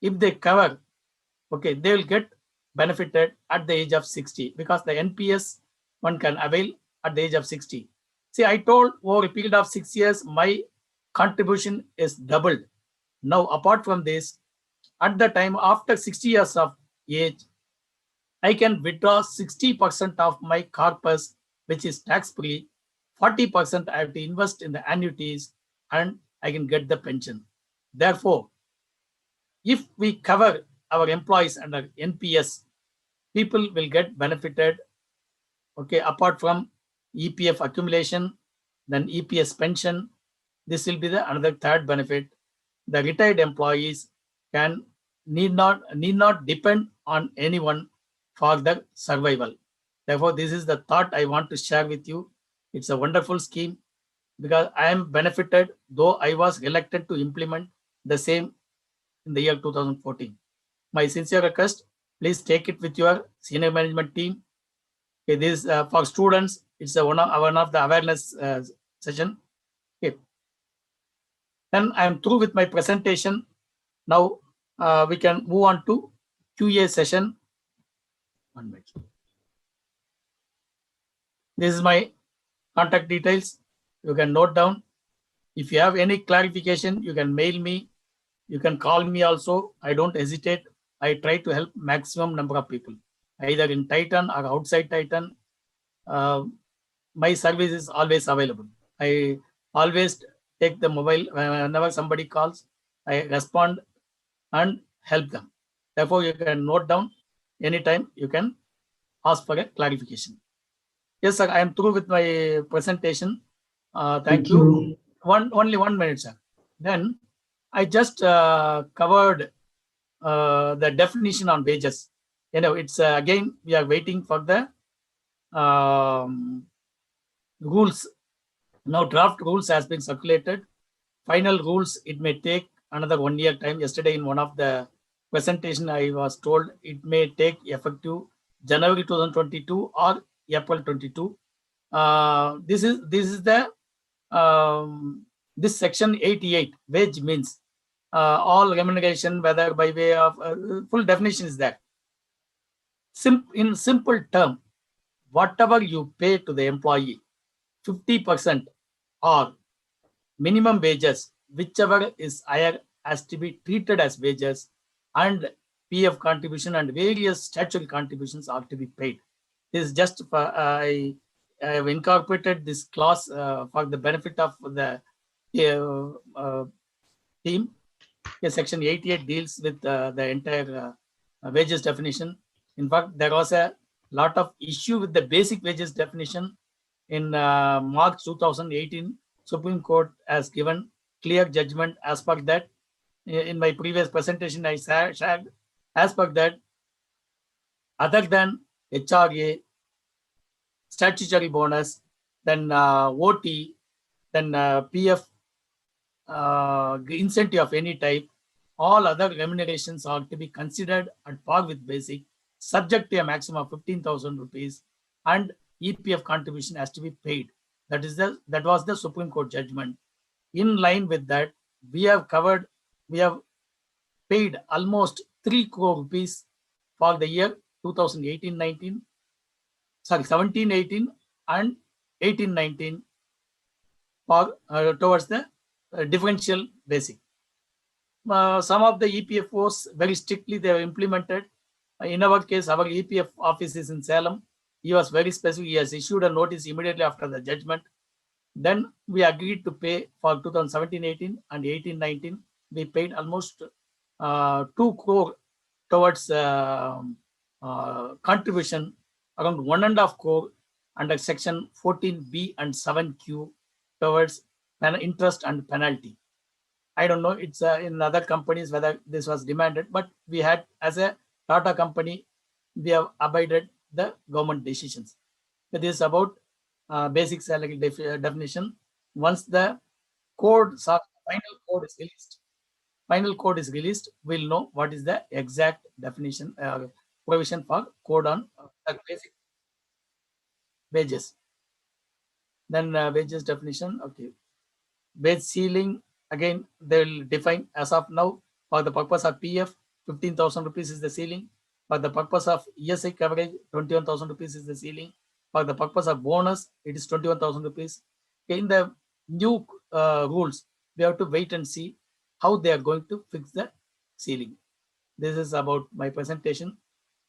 if they cover, okay, they will get benefited at the age of 60 because the NPS one can avail at the age of 60. See, I told over a period of 6 years, my contribution is doubled. Now, apart from this, at the time after 60 years of age, I can withdraw 60% of my corpus, which is tax-free. 40% I have to invest in the annuities and I can get the pension. Therefore, if we cover our employees under NPS, people will get benefited. Okay, apart from EPF accumulation, then EPS pension, this will be the another third benefit. The retired employees need not depend on anyone for their survival. Therefore, this is the thought I want to share with you. It's a wonderful scheme because I am benefited, though I was reluctant to implement the same in the year 2014. My sincere request, please take it with your senior management team. Okay, this for students, it's one of the awareness session. Okay. Then I am through with my presentation. Now we can move on to QA session. 1 minute. This is my contact details. You can note down. If you have any clarification, you can mail me. You can call me also. I don't hesitate. I try to help maximum number of people, either in Titan or outside Titan. My service is always available. I always take the mobile whenever somebody calls. I respond and help them. Therefore, you can note down anytime you can ask for a clarification. Yes, sir. I am through with my presentation. Thank you. Only 1 minute, sir. Then I just covered the definition on wages. It's again, we are waiting for the rules. Now draft rules has been circulated. Final rules, it may take another 1 year time. Yesterday in one of the presentation, I was told it may take effective January 2022 or April 22. This is the this section 88 wage means all remuneration, whether by way of full definition is there. In simple term, whatever you pay to the employee, 50% or minimum wages, whichever is higher, has to be treated as wages, and PF contribution and various statutory contributions are to be paid. This is just for, I have incorporated this clause for the benefit of the team. Section 88 deals with the entire wages definition. In fact, there was a lot of issue with the basic wages definition. In March 2018, Supreme Court has given clear judgment as per that. In my previous presentation, I shared as per that, other than HRA, statutory bonus, then OT, then PF incentive of any type, all other remunerations are to be considered at par with basic, subject to a maximum of 15,000 rupees, and EPF contribution has to be paid. That was the Supreme Court judgment. In line with that, we have paid almost 3 crore rupees for the year 2018-19, sorry, 17-18 and 18-19 for towards the differential basic. Some of the EPFOs very strictly they have implemented. In our case, our EPF office is in Salem. He was very specific. He has issued a notice immediately after the judgment. Then we agreed to pay for 2017-18 and 18-19. We paid almost 2 crore towards contribution, around 1.5 crore under section 14B and 7Q towards interest and penalty. I don't know, it's in other companies whether this was demanded, but we had, as a Tata company, we have abided the government decisions. This is about basic salary definition. Once the final code is released, we'll know what is the exact definition provision for code on basic wages. Then wages definition, okay. Wage ceiling, again, they will define as of now for the purpose of PF, 15,000 rupees is the ceiling. For the purpose of ESI coverage, 21,000 rupees is the ceiling. For the purpose of bonus, it is 21,000 rupees. In the new rules, we have to wait and see how they are going to fix the ceiling. This is about my presentation.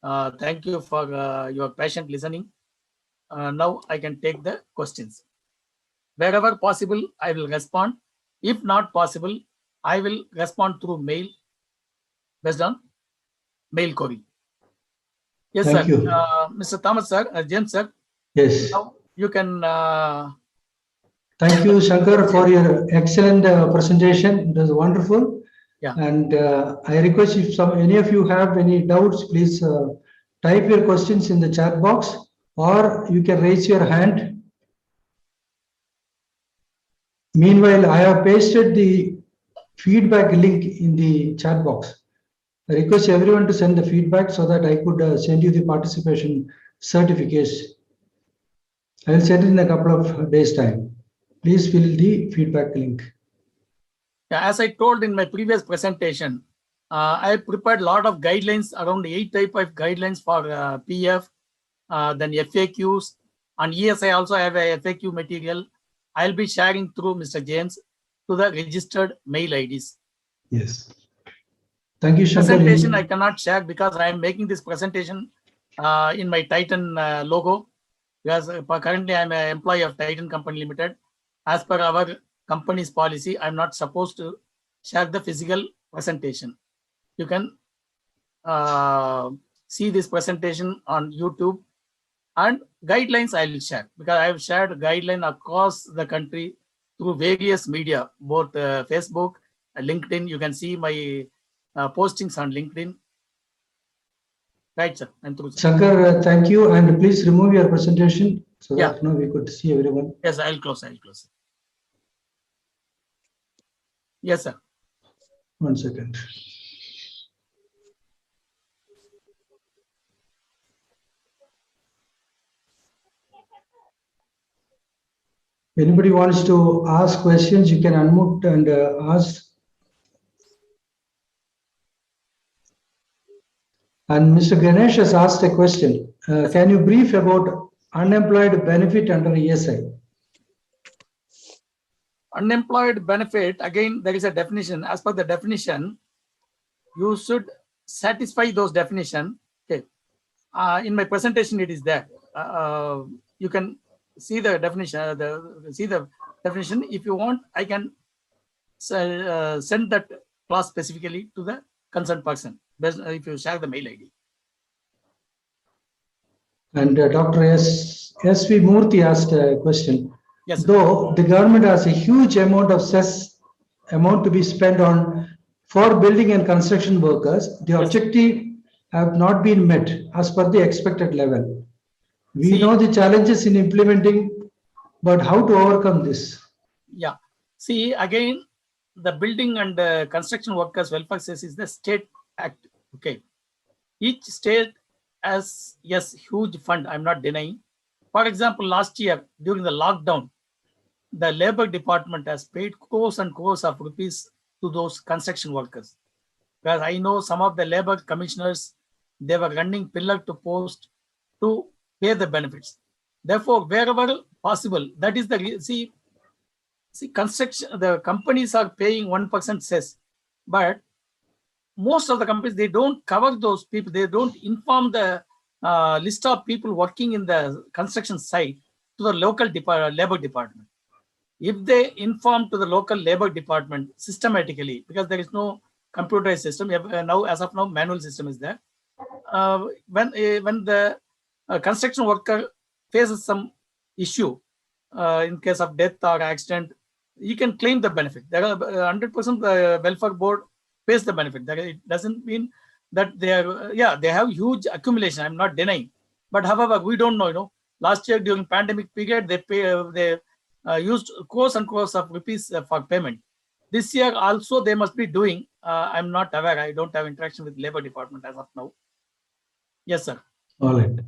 Thank you for your patient listening. Now I can take the questions. Wherever possible, I will respond. If not possible, I will respond through mail based on mail query. Yes, Thank sir. you. Mr. Thomas, sir, James, sir. Yes. Now you can. Thank you, Shankar, for your excellent presentation. It was wonderful. Yeah. And I request if any of you have any doubts, please type your questions in the chat box, or you can raise your hand. Meanwhile, I have pasted the feedback link in the chat box. I request everyone to send the feedback so that I could send you the participation certificates. I will send it in a couple of days' time. Please fill the feedback link. Yeah, as I told in my previous presentation, I prepared a lot of guidelines, around 8 type of guidelines for PF, then FAQs, and ESI also have a FAQ material. I'll be sharing through Mr. James to the registered mail IDs. Yes. Thank you, Shankar. Presentation I cannot share because I am making this presentation in my Titan logo, because currently I am an employee of Titan Company Limited. As per our company's policy, I'm not supposed to share the physical presentation. You can see this presentation on YouTube, and guidelines I will share, because I have shared guideline across the country through various media, both Facebook, LinkedIn. You can see my postings on LinkedIn. Right, sir. I'm through, sir. Shankar, thank you, and please remove your presentation so Yeah. that we could see everyone. Yes, I'll close. I'll close. Yes, sir. 1 second. Anybody wants to ask questions, you can unmute and ask. And Mr. Ganesh has asked a question. Can you brief about unemployed benefit under ESI? Unemployed benefit, again, there is a definition. As per the definition, you should satisfy those definition. Okay. In my presentation, it is there. You can see the definition. See the definition. If you want, I can send that clause specifically to the concerned person. If you share the mail ID. And Dr. S.V. Murthy asked a question. Yes, sir. Though the government has a huge amount of cess amount to be spent on for building and construction workers, the objective have not been met as per the expected level. We See- know the challenges in implementing, but how to overcome this? Yeah. See, again, the building and construction workers welfare cess is the state act. Okay. Each state has, yes, huge fund. I'm not denying. For example, last year during the lockdown, the labor department has paid crores and crores of rupees to those construction workers. Because I know some of the labor commissioners, they were running pillar to post to pay the benefits. Therefore, wherever possible, that is the see construction. The companies are paying 1% cess, but most of the companies, they don't cover those people. They don't inform the list of people working in the construction site to the local labor department. If they inform to the local labor department systematically, because there is no computerized system now, as of now, manual system is there. When the construction worker faces some issue, in case of death or accident, you can claim the benefit. There are 100% welfare board pays the benefit. That it doesn't mean that they are, they have huge accumulation. I'm not denying, but however, we don't know. Last year during pandemic period, they used crores and crores of rupees for payment. This year also they must be doing. I'm not aware. I don't have interaction with labor department as of now. Yes, sir. All right.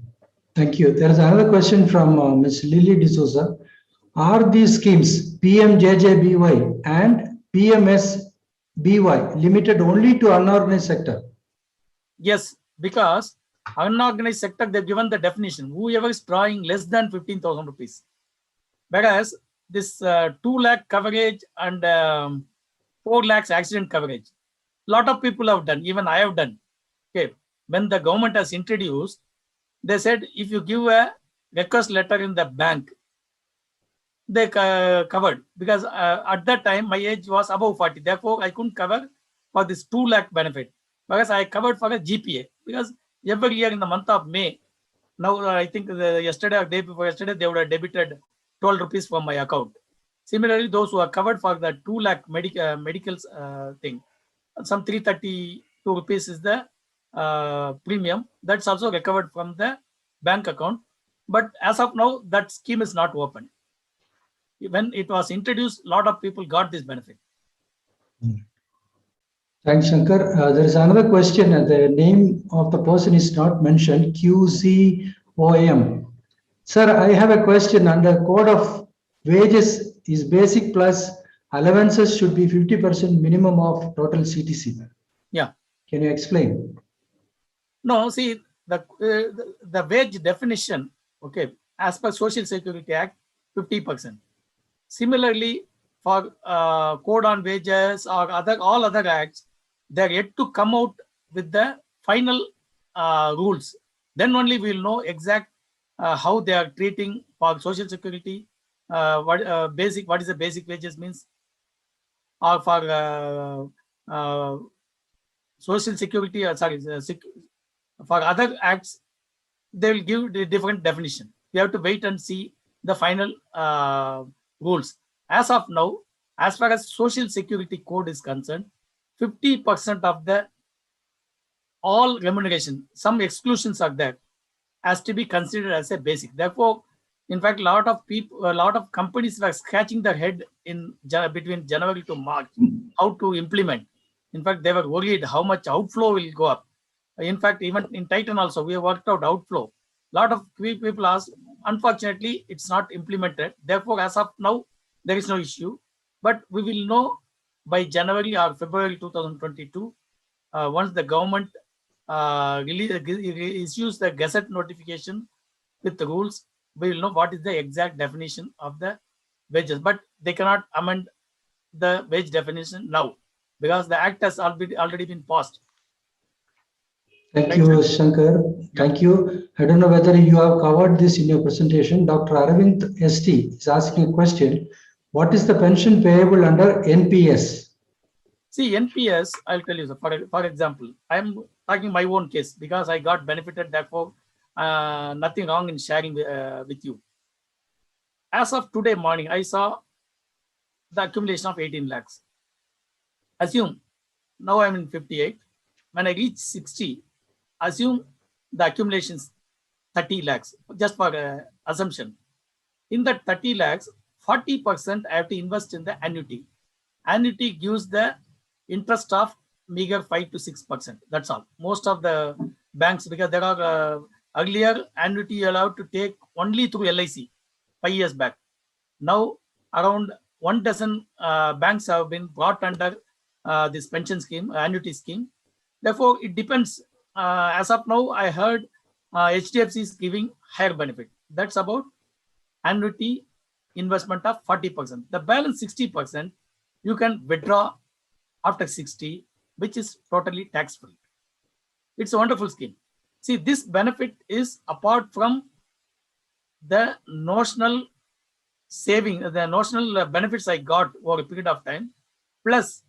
Thank you. There is another question from Ms. Lily D'Souza. Are these schemes PMJJBY and PMSBY limited only to unorganized sector? Yes, because unorganized sector, they've given the definition. Whoever is drawing less than 15,000 rupees. Whereas this 2 lakh coverage and 4 lakhs accident coverage, lot of people have done, even I have done. Okay, when the government has introduced, they said if you give a request letter in the bank, they covered, because at that time my age was above 40. Therefore, I couldn't cover for this 2 lakh benefit, because I covered for a GPA. Because every year in the month of May, now I think yesterday or day before yesterday, they would have debited 12 rupees from my account. Similarly, those who are covered for the 2 lakh medical thing, some 332 rupees is the premium. That's also recovered from the bank account. But as of now, that scheme is not open. When it was introduced, a lot of people got this benefit. Thanks, Shankar. There is another question. The name of the person is not mentioned. QCOM. Sir, I have a question. Under Code of Wages is basic plus allowances should be 50% minimum of total CTC. Yeah. Can you explain? No, see, the wage definition, okay, as per Social Security Act, 50%. Similarly, for Code on Wages or all other acts, they're yet to come out with the final rules. Then only we'll know exact how they are treating for Social Security what is the basic wages means, or for social security, for other acts, they will give the different definition. We have to wait and see the final rules. As of now, as far as social security code is concerned, 50% of the all remuneration, some exclusions are there, has to be considered as a basic. Therefore, in fact, a lot of people, a lot of companies were scratching their head in between January to March, how to implement. In fact, they were worried how much outflow will go up. In fact, even in Titan also, we have worked out outflow. A lot of people asked, unfortunately, it's not implemented. Therefore, as of now, there is no issue. But we will know by January or February 2022, once the government issues the Gazette notification with the rules, we will know what is the exact definition of the wages. But they cannot amend the wage definition now because the act has already been passed. Thank you, Shankar. Thank you. I don't know whether you have covered this in your presentation. Dr. Aravind ST is asking a question. What is the pension payable under NPS? See, NPS, I'll tell you, for example, I'm talking my own case because I got benefited, therefore, nothing wrong in sharing with you. As of today morning, I saw the accumulation of 18 lakhs. Assume, now I'm in 58. When I reach 60, assume the accumulation is 30 lakhs, just for assumption. In that 30 lakhs, 40% I have to invest in the annuity. Annuity gives the interest of meager 5 to 6%. That's all. Most of the banks, because there are earlier annuity allowed to take only through LIC 5 years back. Now around 1 dozen banks have been brought under this pension scheme, annuity scheme. Therefore, it depends. As of now, I heard HDFC is giving higher benefit. That's about annuity investment of 40%. The balance 60%, you can withdraw after 60, which is totally tax-free. It's a wonderful scheme. See, this benefit is apart from the notional saving, the notional benefits I got over a period of time, plus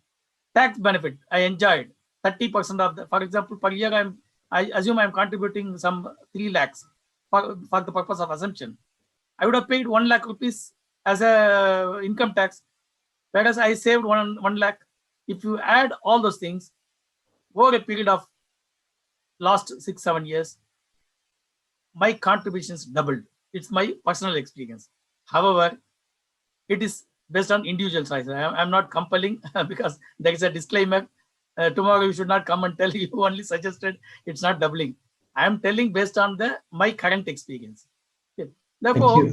tax benefit I enjoyed. 30% of the, for example, per year, I assume I'm contributing some 3 lakhs for the purpose of assumption. I would have paid 1 lakh rupees as a income tax, whereas I saved 1 lakh. If you add all those things over a period of last 6-7 years, my contributions doubled. It's my personal experience. However, it is based on individual size. I'm not compelling because there is a disclaimer. Tomorrow you should not come and tell you only suggested it's not doubling. I am telling based on my current experience. Okay. Therefore,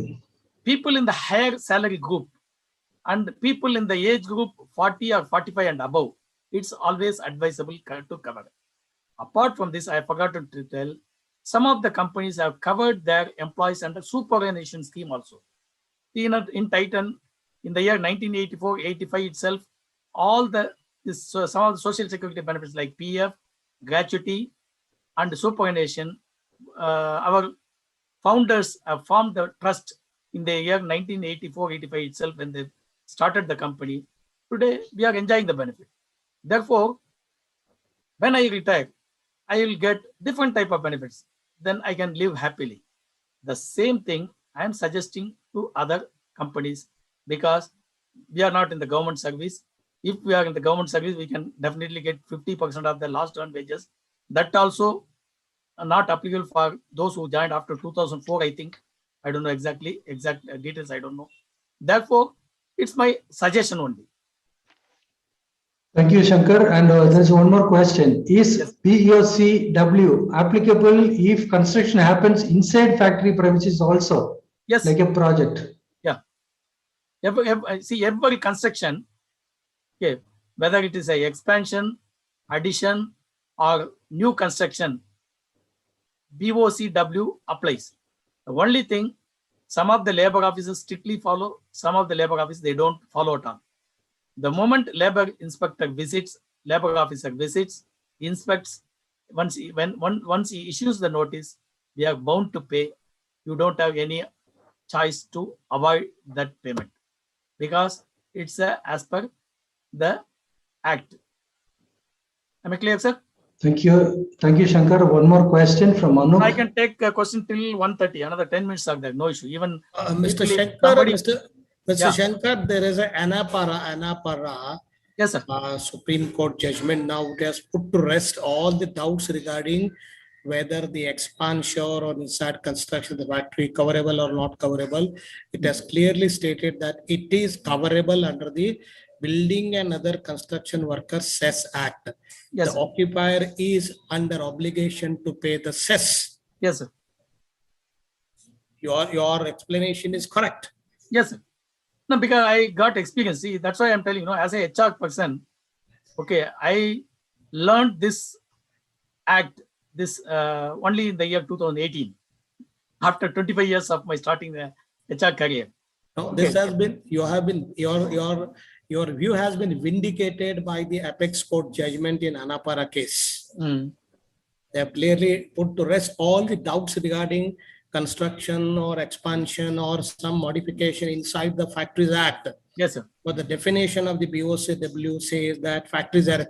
people in the higher salary group and people in the age group 40 or 45 and above, it's always advisable to cover. Apart from this, I forgot to tell, some of the companies have covered their employees under superannuation scheme also. In Titan, in the year 1984-85 itself, all some of the social security benefits like PF, gratuity, and superannuation, our founders have formed the trust in the year 1984-85 itself when they started the company. Today, we are enjoying the benefit. Therefore, when I retire, I will get different type of benefits. Then I can live happily. The same thing I am suggesting to other companies because we are not in the government service. If we are in the government service, we can definitely get 50% of the last earned wages. That also not applicable for those who joined after 2004, I think. I don't know exact details, I don't know. Therefore, it's my suggestion only. Thank you, Shankar. And there's one more question. Is PEOCW applicable if construction happens inside factory premises also? Yes. Like a project? Yeah. See, every construction, okay, whether it is a expansion, addition, or new construction, BOCW applies. The only thing, some of the labor officers strictly follow, some of the labor officers, they don't follow at all. The moment labor inspector visits, labor officer visits, inspects, once he issues the notice, we are bound to pay. You don't have any choice to avoid that payment because it's as per the act. Am I clear, sir? Thank you. Thank you, Shankar. One more question from Anup. I can take a question till 1:30. Another 10 minutes are there. No issue. Even Mr. if Shankar, somebody- Mr. Yeah. Shankar, there is a Anapara Yes, sir. Supreme Court judgment. Now it has put to rest all the doubts regarding whether the expansion or inside construction of the factory coverable or not coverable. It has clearly stated that it is coverable under the Building and Other Construction Workers Cess Act. Yes, The sir. occupier is under obligation to pay the cess. Yes, sir. Your explanation is correct. Yes, sir. No, because I got experience. See, that's why I'm telling you, as a HR person, okay, I learned this act only in the year 2018, after 25 years of my starting the HR career. No, this has been, your view has been vindicated by the apex court judgment in Anapara case. Mm. They have clearly put to rest all the doubts regarding construction or expansion or some modification inside the Factories Act. Yes, sir. But the definition of the BOCW says that factories are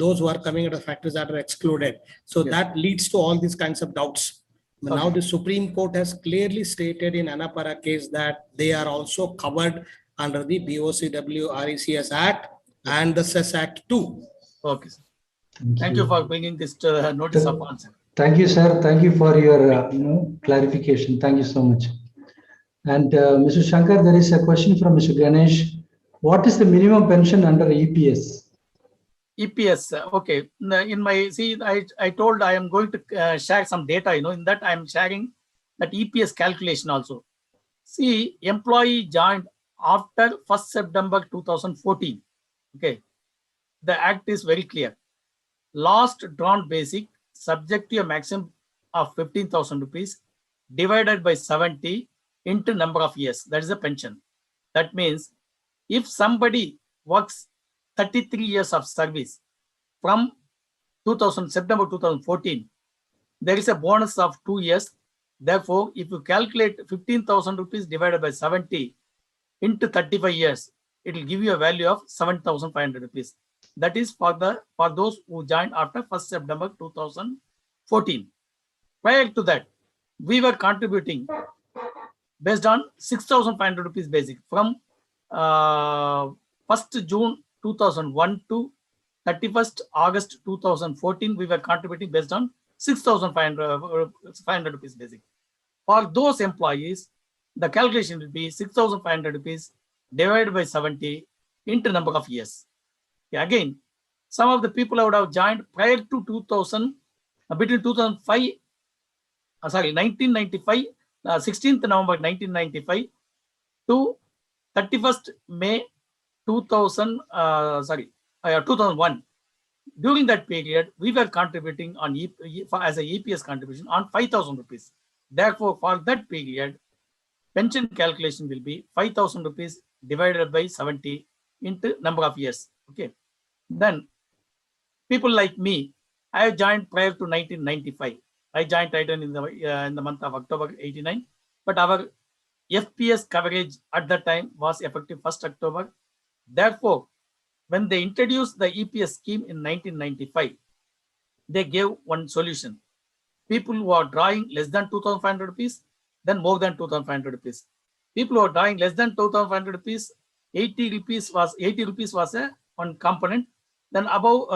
those who are coming out of factories are excluded. So Yes. that leads to all these kinds of doubts. But now Okay. the Supreme Court has clearly stated in Anapara case that they are also covered under the BOCW RECS Act and the CES Act too. Okay, sir. Thank you for bringing this to the notice of answer. Thank you, sir. Thank you for your clarification. Thank you so much. And Mr. Shankar, there is a question from Mr. Ganesh. What is the minimum pension under EPS? EPS, okay. In my, see, I told I am going to share some data, in that I am sharing that EPS calculation also. See, employee joined after 1st September 2014. Okay. The act is very clear. Last drawn basic subject to a maximum of 15,000 rupees divided by 70 into number of years. That is a pension. That means if somebody works 33 years of service from September 2014, there is a bonus of 2 years. Therefore, if you calculate 15,000 rupees divided by 70 into 35 years, it will give you a value of 7,500 rupees. That is for those who joined after 1st September 2014. Prior to that, we were contributing based on 6,500 rupees basic from 1st June 2001 to 31st August 2014. We were contributing based on 6,500 rupees basic. For those employees, the calculation will be 6,500 rupees divided by 70 into number of years. Yeah, again, some of the people would have joined prior to 2000, between 2005, 1995, 16th November 1995 to 31st May 2001. During that period, we were contributing on as a EPS contribution on 5,000 rupees. Therefore, for that period, pension calculation will be 5,000 rupees divided by 70 into number of years. Okay. Then people like me, I have joined prior to 1995. I joined Titan in the month of October 89, but our FPS coverage at that time was effective 1st October. Therefore, when they introduced the EPS scheme in 1995, they gave one solution. People who are drawing less than 2,500 rupees, then more than 2,500 rupees. People who are drawing less than 2,500 rupees, 80 rupees was a one component. Then above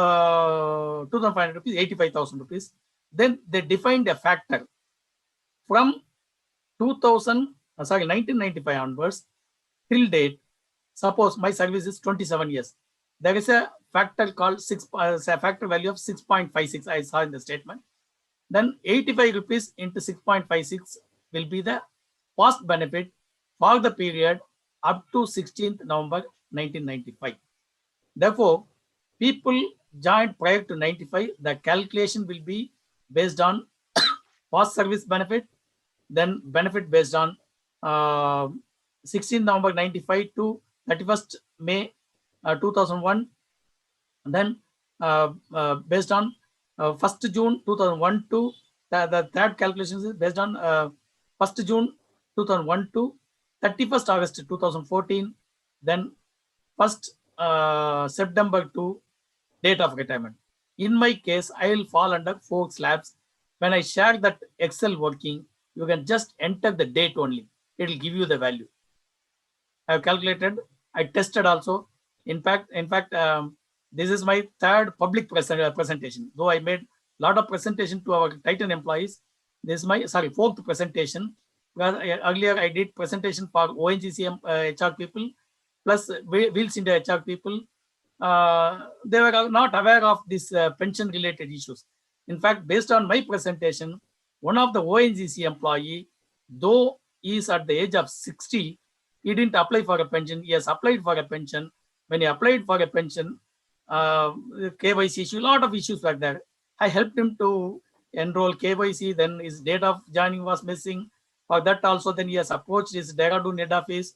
2,500 rupees, 85,000 rupees. Then they defined a factor from 1995 onwards till date. Suppose my service is 27 years. There is a factor called a factor value of 6.56. I saw in the statement. Then 85 rupees into 6.56 will be the past benefit for the period up to 16th November 1995. Therefore, people joined prior to 95, the calculation will be based on past service benefit, then benefit based on 16th November 95 to 31st May 2001, and then based on 1st June 2001 to the third calculation is based on 1st June 2001 to 31st August 2014, then 1st September to date of retirement. In my case, I will fall under 4 slabs. When I share that Excel working, you can just enter the date only. It will give you the value. I have calculated, I tested also. In fact, this is my 3rd public presentation. Though I made a lot of presentation to our Titan employees, this is my 4th presentation. Earlier I did presentation for ONGC HR people plus Wheels India HR people. They were not aware of this pension related issues. In fact, based on my presentation, one of the ONGC employee, though he is at the age of 60, he didn't apply for a pension. He has applied for a pension. When he applied for a pension, KYC issue, a lot of issues were there. I helped him to enroll KYC. Then his date of joining was missing. For that also, then he has approached his Dehradun head office.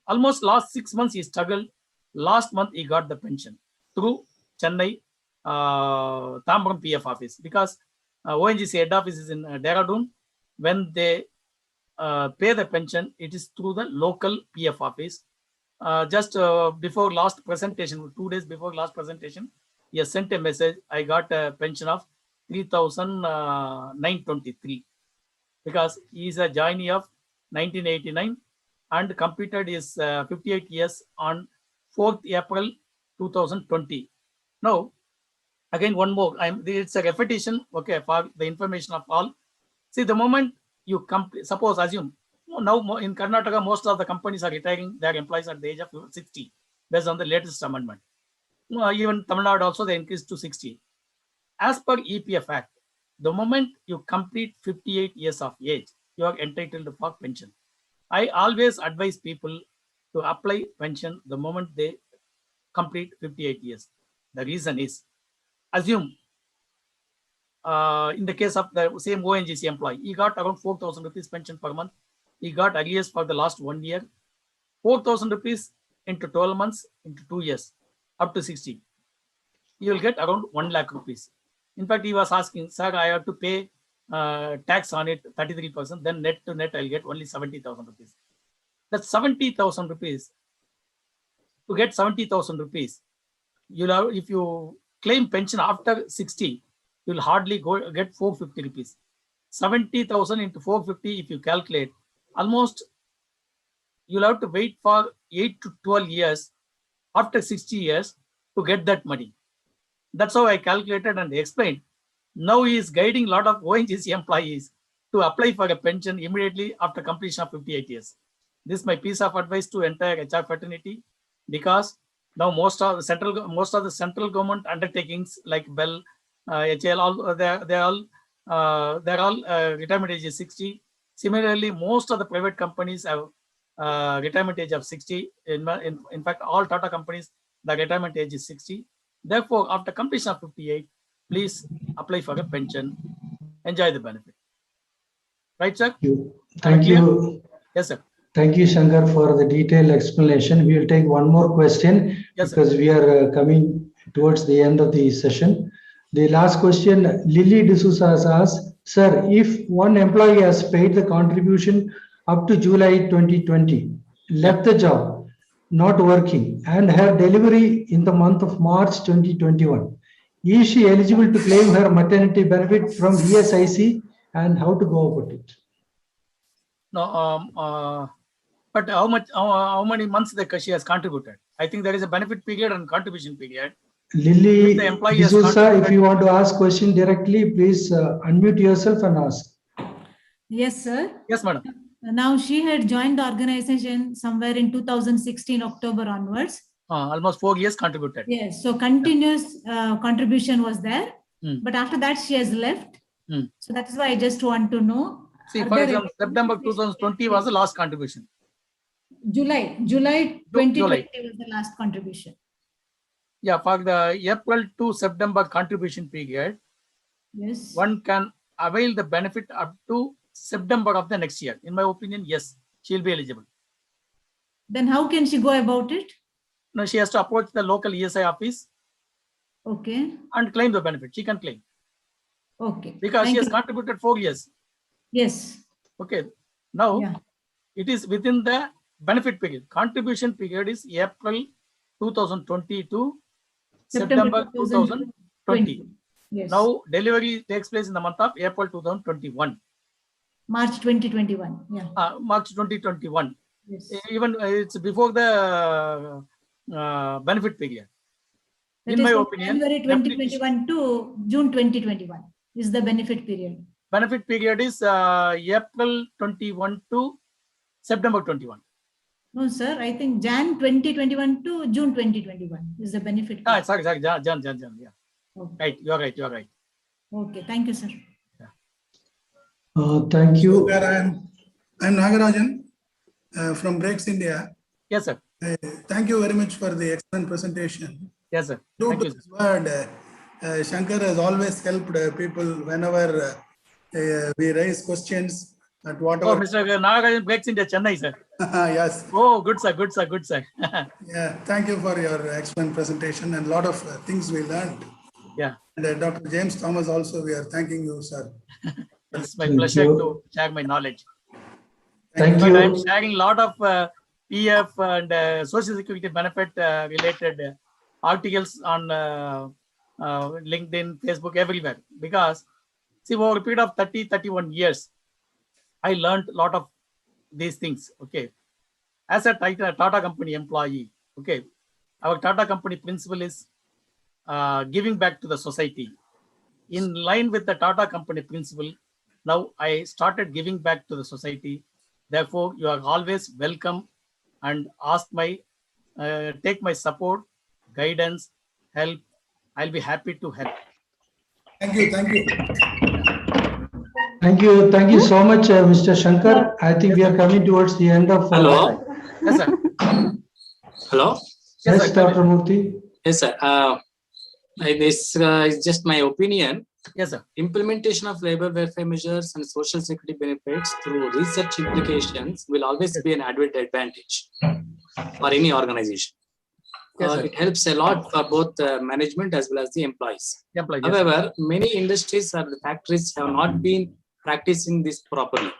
Almost last 6 months he struggled. Last month he got the pension through Chennai Tambram PF office, because ONGC head office is in Dehradun. When they pay the pension, it is through the local PF office. Just before last presentation, 2 days before last presentation, he has sent a message. I got a pension of 3,923 because he is a joinee of 1989 and completed his 58 years on 4th April 2020. Now, again, one more. It's a repetition, okay, for the information of all. See, the moment you suppose, assume, now in Karnataka, most of the companies are retiring their employees at the age of 60, based on the latest amendment. Even Tamil Nadu also, they increased to 60. As per EPF Act, the moment you complete 58 years of age, you are entitled for pension. I always advise people to apply pension the moment they complete 58 years. The reason is, assume in the case of the same ONGC employee, he got around 4,000 rupees pension per month. He got arrears for the last 1 year. 4,000 rupees into 12 months into 2 years, up to 60. You will get around 1 lakh rupees. In fact, he was asking, sir, I have to pay tax on it 33%, then net to net I'll get only 70,000 rupees. That's 70,000 rupees. To get 70,000 rupees, you'll have, if you claim pension after 60, you'll hardly get 450 rupees. 70,000 into 450, if you calculate, almost you'll have to wait for 8 to 12 years after 60 years to get that money. That's how I calculated and explained. Now he is guiding a lot of ONGC employees to apply for a pension immediately after completion of 58 years. This is my piece of advice to entire HR fraternity, because now most of the central government undertakings like Bell, HL, all they're all retirement age is 60. Similarly, most of the private companies have retirement age of 60. In fact, all Tata companies, the retirement age is 60. Therefore, after completion of 58, please apply for a pension. Enjoy the benefit. Right, sir? Thank you. Yes, sir. Thank you, Shankar, for the detailed explanation. We will take one more question, Yes, sir. because we are coming towards the end of the session. The last question, Lily D'Souza has asked, sir, if one employee has paid the contribution up to July 2020, left the job, not working, and her delivery in the month of March 2021, is she eligible to claim her maternity benefit from ESIC, and how to go about it? No, but how many months she has contributed? I think there is a benefit period and contribution period. Lily If the employee has D'Souza, if contributed- you want to ask question directly, please unmute yourself and ask. Yes, sir. Yes, madam. Now she had joined the organization somewhere in 2016 October onwards. Almost 4 years contributed. Yes, so continuous contribution was there, Hmm. but after that she has left. Hmm. So that is why I just want to know. See, are for there example, any- September 2020 was the last contribution. July 2020 was the last contribution. Yeah, for the April to September contribution period, Yes. one can avail the benefit up to September of the next year. In my opinion, yes, she'll be eligible. Then how can she go about it? Now she has to approach the local ESI office Okay. and claim the benefit. She can claim Okay. because Thank she has you. contributed 4 years. Yes. Okay. Now, Yeah. it is within the benefit period. Contribution period is April 2020 to September 2020. Yes. Now delivery takes place in the month of April 2021, March 2021. Yeah. March 2021. Yes. Even it's before the benefit period. That In is my from opinion, January definitely 2021 to June 2021 is the benefit period. benefit period is April 21 to September 21. No, sir. I think Jan 2021 to June 2021 is the benefit period. Sorry, Jan. Yeah. Okay. Right, you're right. Okay. Thank you, sir. Thank you. I'm Nagarajan from Breaks India. Yes, sir. Thank you very much for the excellent presentation. Yes, sir. True Thank to you, this word, Shankar has always helped people whenever we raise questions at Oh, whatever. Mr. Nagarajan Breaks India, Chennai, sir. Yes. Oh, good, sir. Yeah. Thank you for your excellent presentation and a lot of things we learned. Yeah. And Dr. James Thomas also, we are thanking you, sir. It's my Thank pleasure you. to share my knowledge. Thank But I'm you. sharing a lot of PF and Social Security benefit related articles on LinkedIn, Facebook, everywhere. Because, see, over a period of 31 years, I learned a lot of these things. Okay. As a Tata company employee, okay, our Tata company principle is giving back to the society. In line with the Tata company principle, now I started giving back to the society. Therefore, you are always welcome and take my support, guidance, help. I'll be happy to help. Thank you. Thank you so much, Mr. Shankar. I think we are coming towards the end of. Hello. Yes, sir. Hello. Yes, Yes, sir. Dr. Murthy. Yes, sir. This is just my opinion. Yes, sir. Implementation of labor welfare measures and social security benefits through research implications will always be an added advantage for any organization. Yes, sir. It helps a lot for both management as well as the employees. Employee, yes, sir. However, many industries or the factories have not been practicing this properly.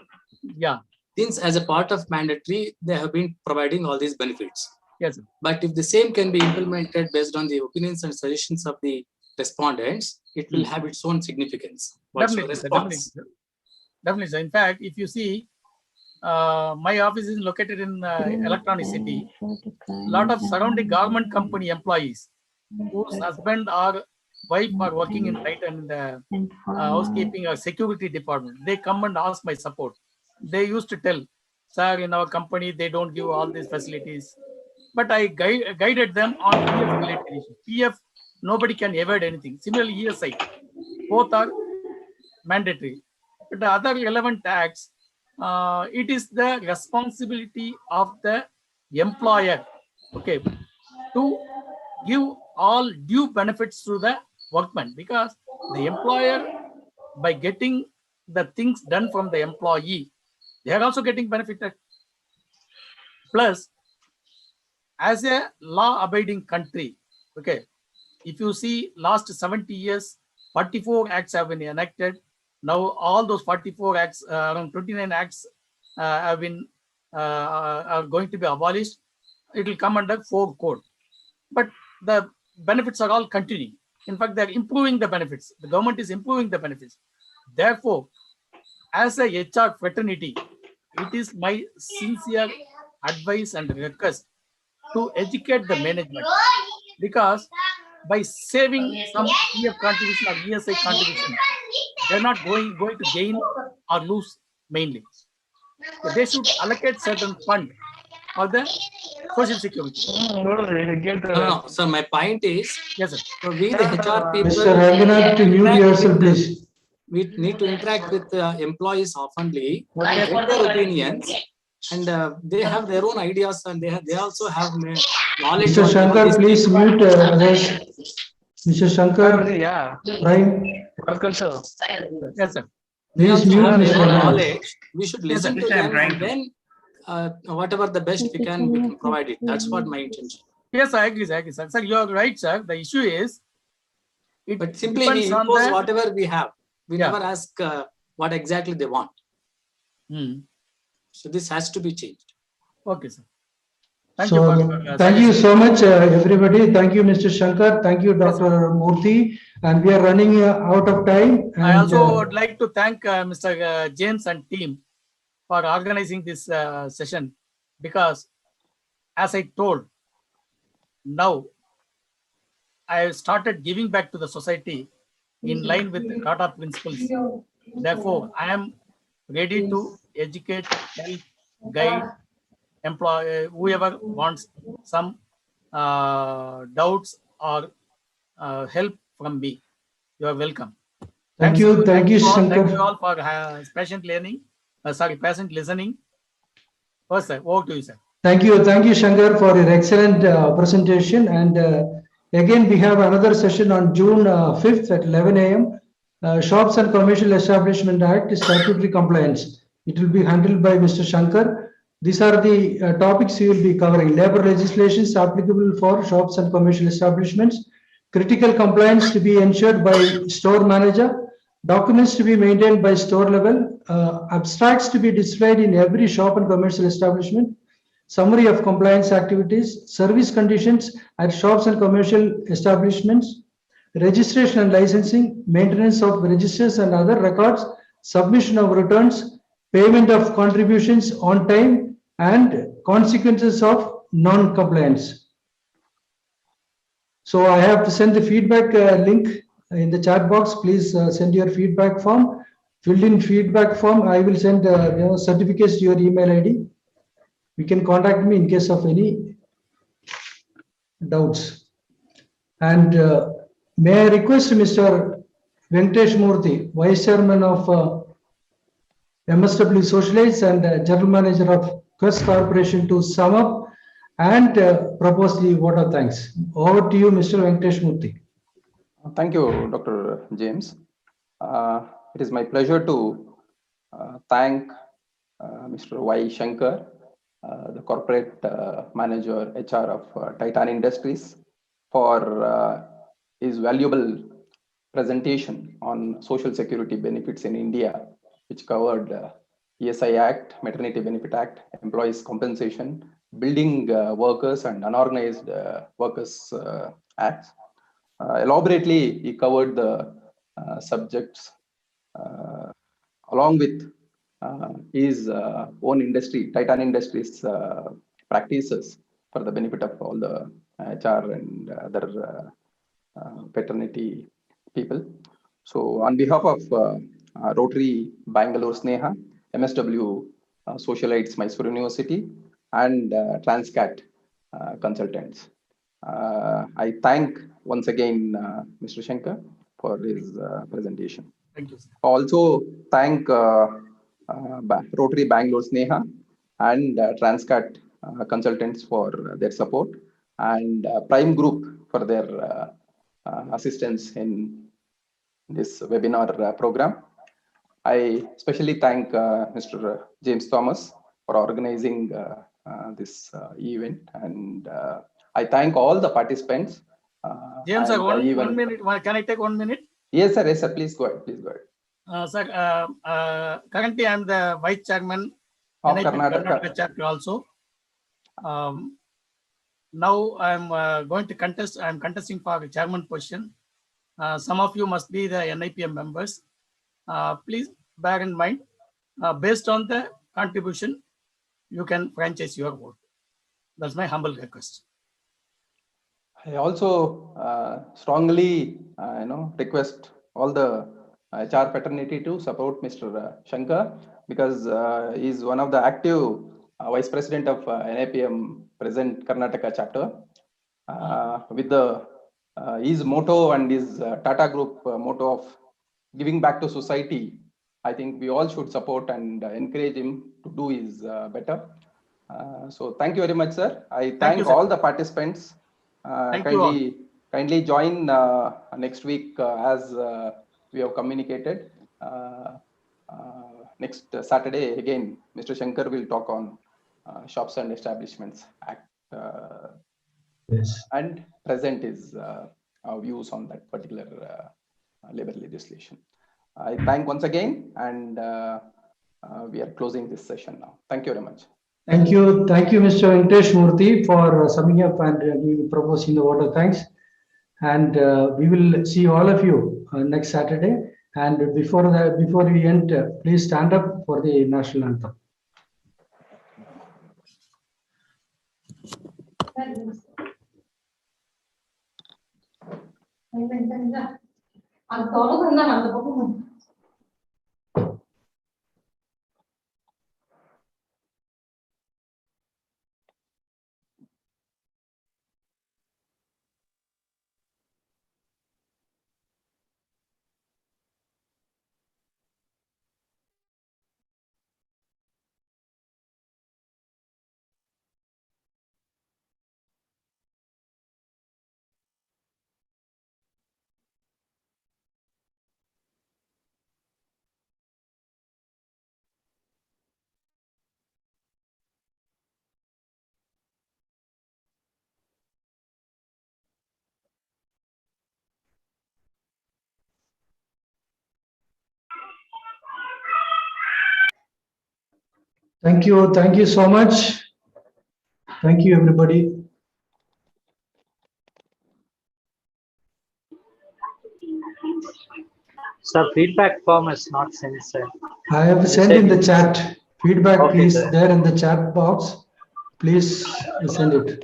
Yeah. Since as a part of mandatory, they have been providing all these benefits. Yes, sir. But if the same can be implemented based on the opinions and suggestions of the respondents, it will have its own significance. What's your Definitely, sir. response? Definitely, sir. In fact, if you see, my office is located in Electronic City. A lot of surrounding government company employees whose husband or wife are working in the housekeeping or security department. They come and ask my support. They used to tell, sir, in our company, they don't give all these facilities. But I guided them on PF related issues. PF, nobody can evade anything. Similarly, ESI, both are mandatory. But the other relevant acts, it is the responsibility of the employer, okay, to give all due benefits to the workman, because the employer, by getting the things done from the employee, they are also getting benefited. Plus, as a law-abiding country, okay, if you see last 70 years, 44 acts have been enacted. Now all those 44 acts, around 29 acts have been are going to be abolished. It will come under 4 code. But the benefits are all continuing. In fact, they're improving the benefits. The government is improving the benefits. Therefore, as a HR fraternity, it is my sincere advice and request to educate the management, because by saving some PF contribution or ESI contribution, they're not going to gain or lose mainly. They should allocate certain fund for the social security. No, sir, my point is, Yes, sir. so we the HR people, Mr. Ranganath, to mute yourself, please. we need to interact with employees oftenly, get their opinions, and they have their own ideas, and they also have knowledge. Mr. on all Shankar, these please things. mute Mr. Shankar, Yeah. Prime, Yes, sir. They please also mute have Mr. their own Ranganath. knowledge. We should Yes, listen sir. to them, and then whatever the best we can provide it. That's what my intention. Yes, I agree, sir. Sir, you are right, sir. The issue is, it But simply depends we on impose the. whatever we have. We Yeah. never ask what exactly they want. So this has to be changed. Okay, sir. Thank you So, for thank you suggestion. so much, everybody. Thank you, Mr. Shankar. Thank you, Dr. Murthy. And we are running out of time. I And, also would like to thank Mr. James and team for organizing this session, because as I told, now I have started giving back to the society in line with the Tata principles. Therefore, I am ready to educate, help, guide, employ whoever wants some doubts or help from me. You are welcome. Thank you, Thank you Shankar. all for patient learning. Patient listening. First, sir, over to you, sir. Thank you, Shankar, for your excellent presentation. And again, we have another session on June 5th at 11 a.m. Shops and Commercial Establishment Act Statutory Compliance. It will be handled by Mr. Shankar. These are the topics he will be covering. Labor legislations applicable for shops and commercial establishments. Critical compliance to be ensured by store manager. Documents to be maintained by store level. Abstracts to be displayed in every shop and commercial establishment. Summary of compliance activities, service conditions at shops and commercial establishments, registration and licensing, maintenance of registers and other records, submission of returns, payment of contributions on time, and consequences of non-compliance. So I have to send the feedback link in the chat box. Please send your feedback form. Filled in feedback form, I will send certificates to your email ID. You can contact me in case of any doubts. And may I request Mr. Venkatesh Murthy, Vice Chairman of MSW Socialites and General Manager of Quest Corporation, to sum up and propose the vote of thanks. Over to you, Mr. Venkatesh Murthy. Thank you, Dr. James. It is my pleasure to thank Mr. Y. Shankar, the corporate manager HR of Titan Industries, for his valuable presentation on social security benefits in India, which covered ESI Act, Maternity Benefit Act, Employees Compensation, Building Workers and Unorganized Workers Acts. Elaborately, he covered the subjects along with his own industry, Titan Industries practices for the benefit of all the HR and other paternity people. So on behalf of Rotary Bangalore Sneha, MSW Socialites Mysore University, and Transcat consultants, I thank once again Mr. Shankar for his presentation. Thank you, sir. Also thank Rotary Bangalore Sneha and Transcat consultants for their support, and Prime Group for their assistance in this webinar program. I especially thank Mr. James Thomas for organizing this event, and I thank all the participants. James, sir, and one minute. Can I take 1 minute? Yes, sir. Yes, sir. Please go ahead. Please go ahead. Sir, currently I am the Vice Chairman Of NIP Karnataka. chapter also. Now I am going to contest. I am contesting for the chairman position. Some of you must be the NIPM members. Please bear in mind, based on the contribution, you can franchise your vote. That's my humble request. I also strongly, request all the HR fraternity to support Mr. Shankar, because he is one of the active Vice President of NIPM present Karnataka chapter. With the his motto and his Tata Group motto of giving back to society, I think we all should support and encourage him to do his better. So thank you very much, sir. I thank you, sir. all the participants. Kindly join next week as we have communicated. Next Saturday again, Mr. Shankar will talk on Shops and Establishments Act and present his views on that particular labor legislation. I thank once again, and we are closing this session now. Thank you very much. Thank you, Mr. Venkatesh Murthy, for summing up and proposing the vote of thanks. And we will see all of you next Saturday. And before we end, please stand up for the national anthem. Thank you so much. Thank you, everybody. Sir, feedback form is not sent, sir. I have sent in the chat. Feedback Okay, is sir. there in the chat box. Please send it.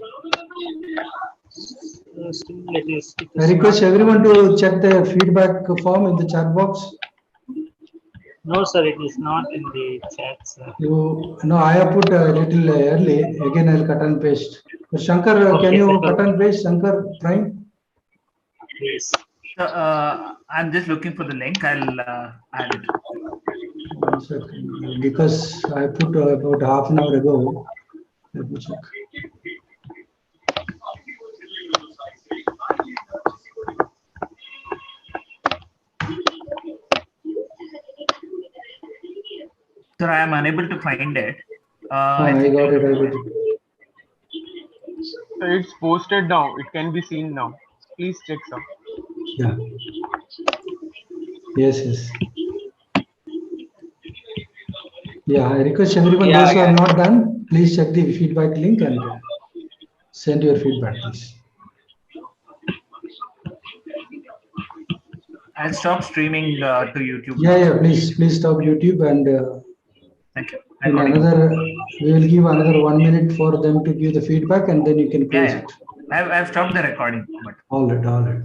I request everyone to check the feedback form in the chat box. No, sir, it is not in the chat, sir. I have put a little early. Again, I'll cut and paste. Shankar, Okay, can you sir. cut and paste? Shankar, Prime? Please. I'm just looking for the link. I'll add it. 1 second. Because I put about half an hour ago. Let me check. Sir, I am unable to find it. I got it. It's posted now. It can be seen now. Please check, sir. Yeah. Yes. Yeah, I request everyone, those who are not done, please check the feedback link and send your feedback, please. I'll stop streaming to YouTube. Yeah, please stop YouTube and Thank you. in we will give another 1 minute for them to give the feedback and then you can close it. I've stopped the recording. But All right.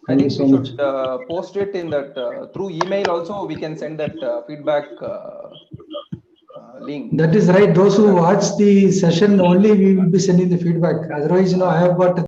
I Thank you think so we much. should post it in that through email also. We can send that feedback link. That is right. Those who watch the session only, we will be sending the feedback. Otherwise, I have got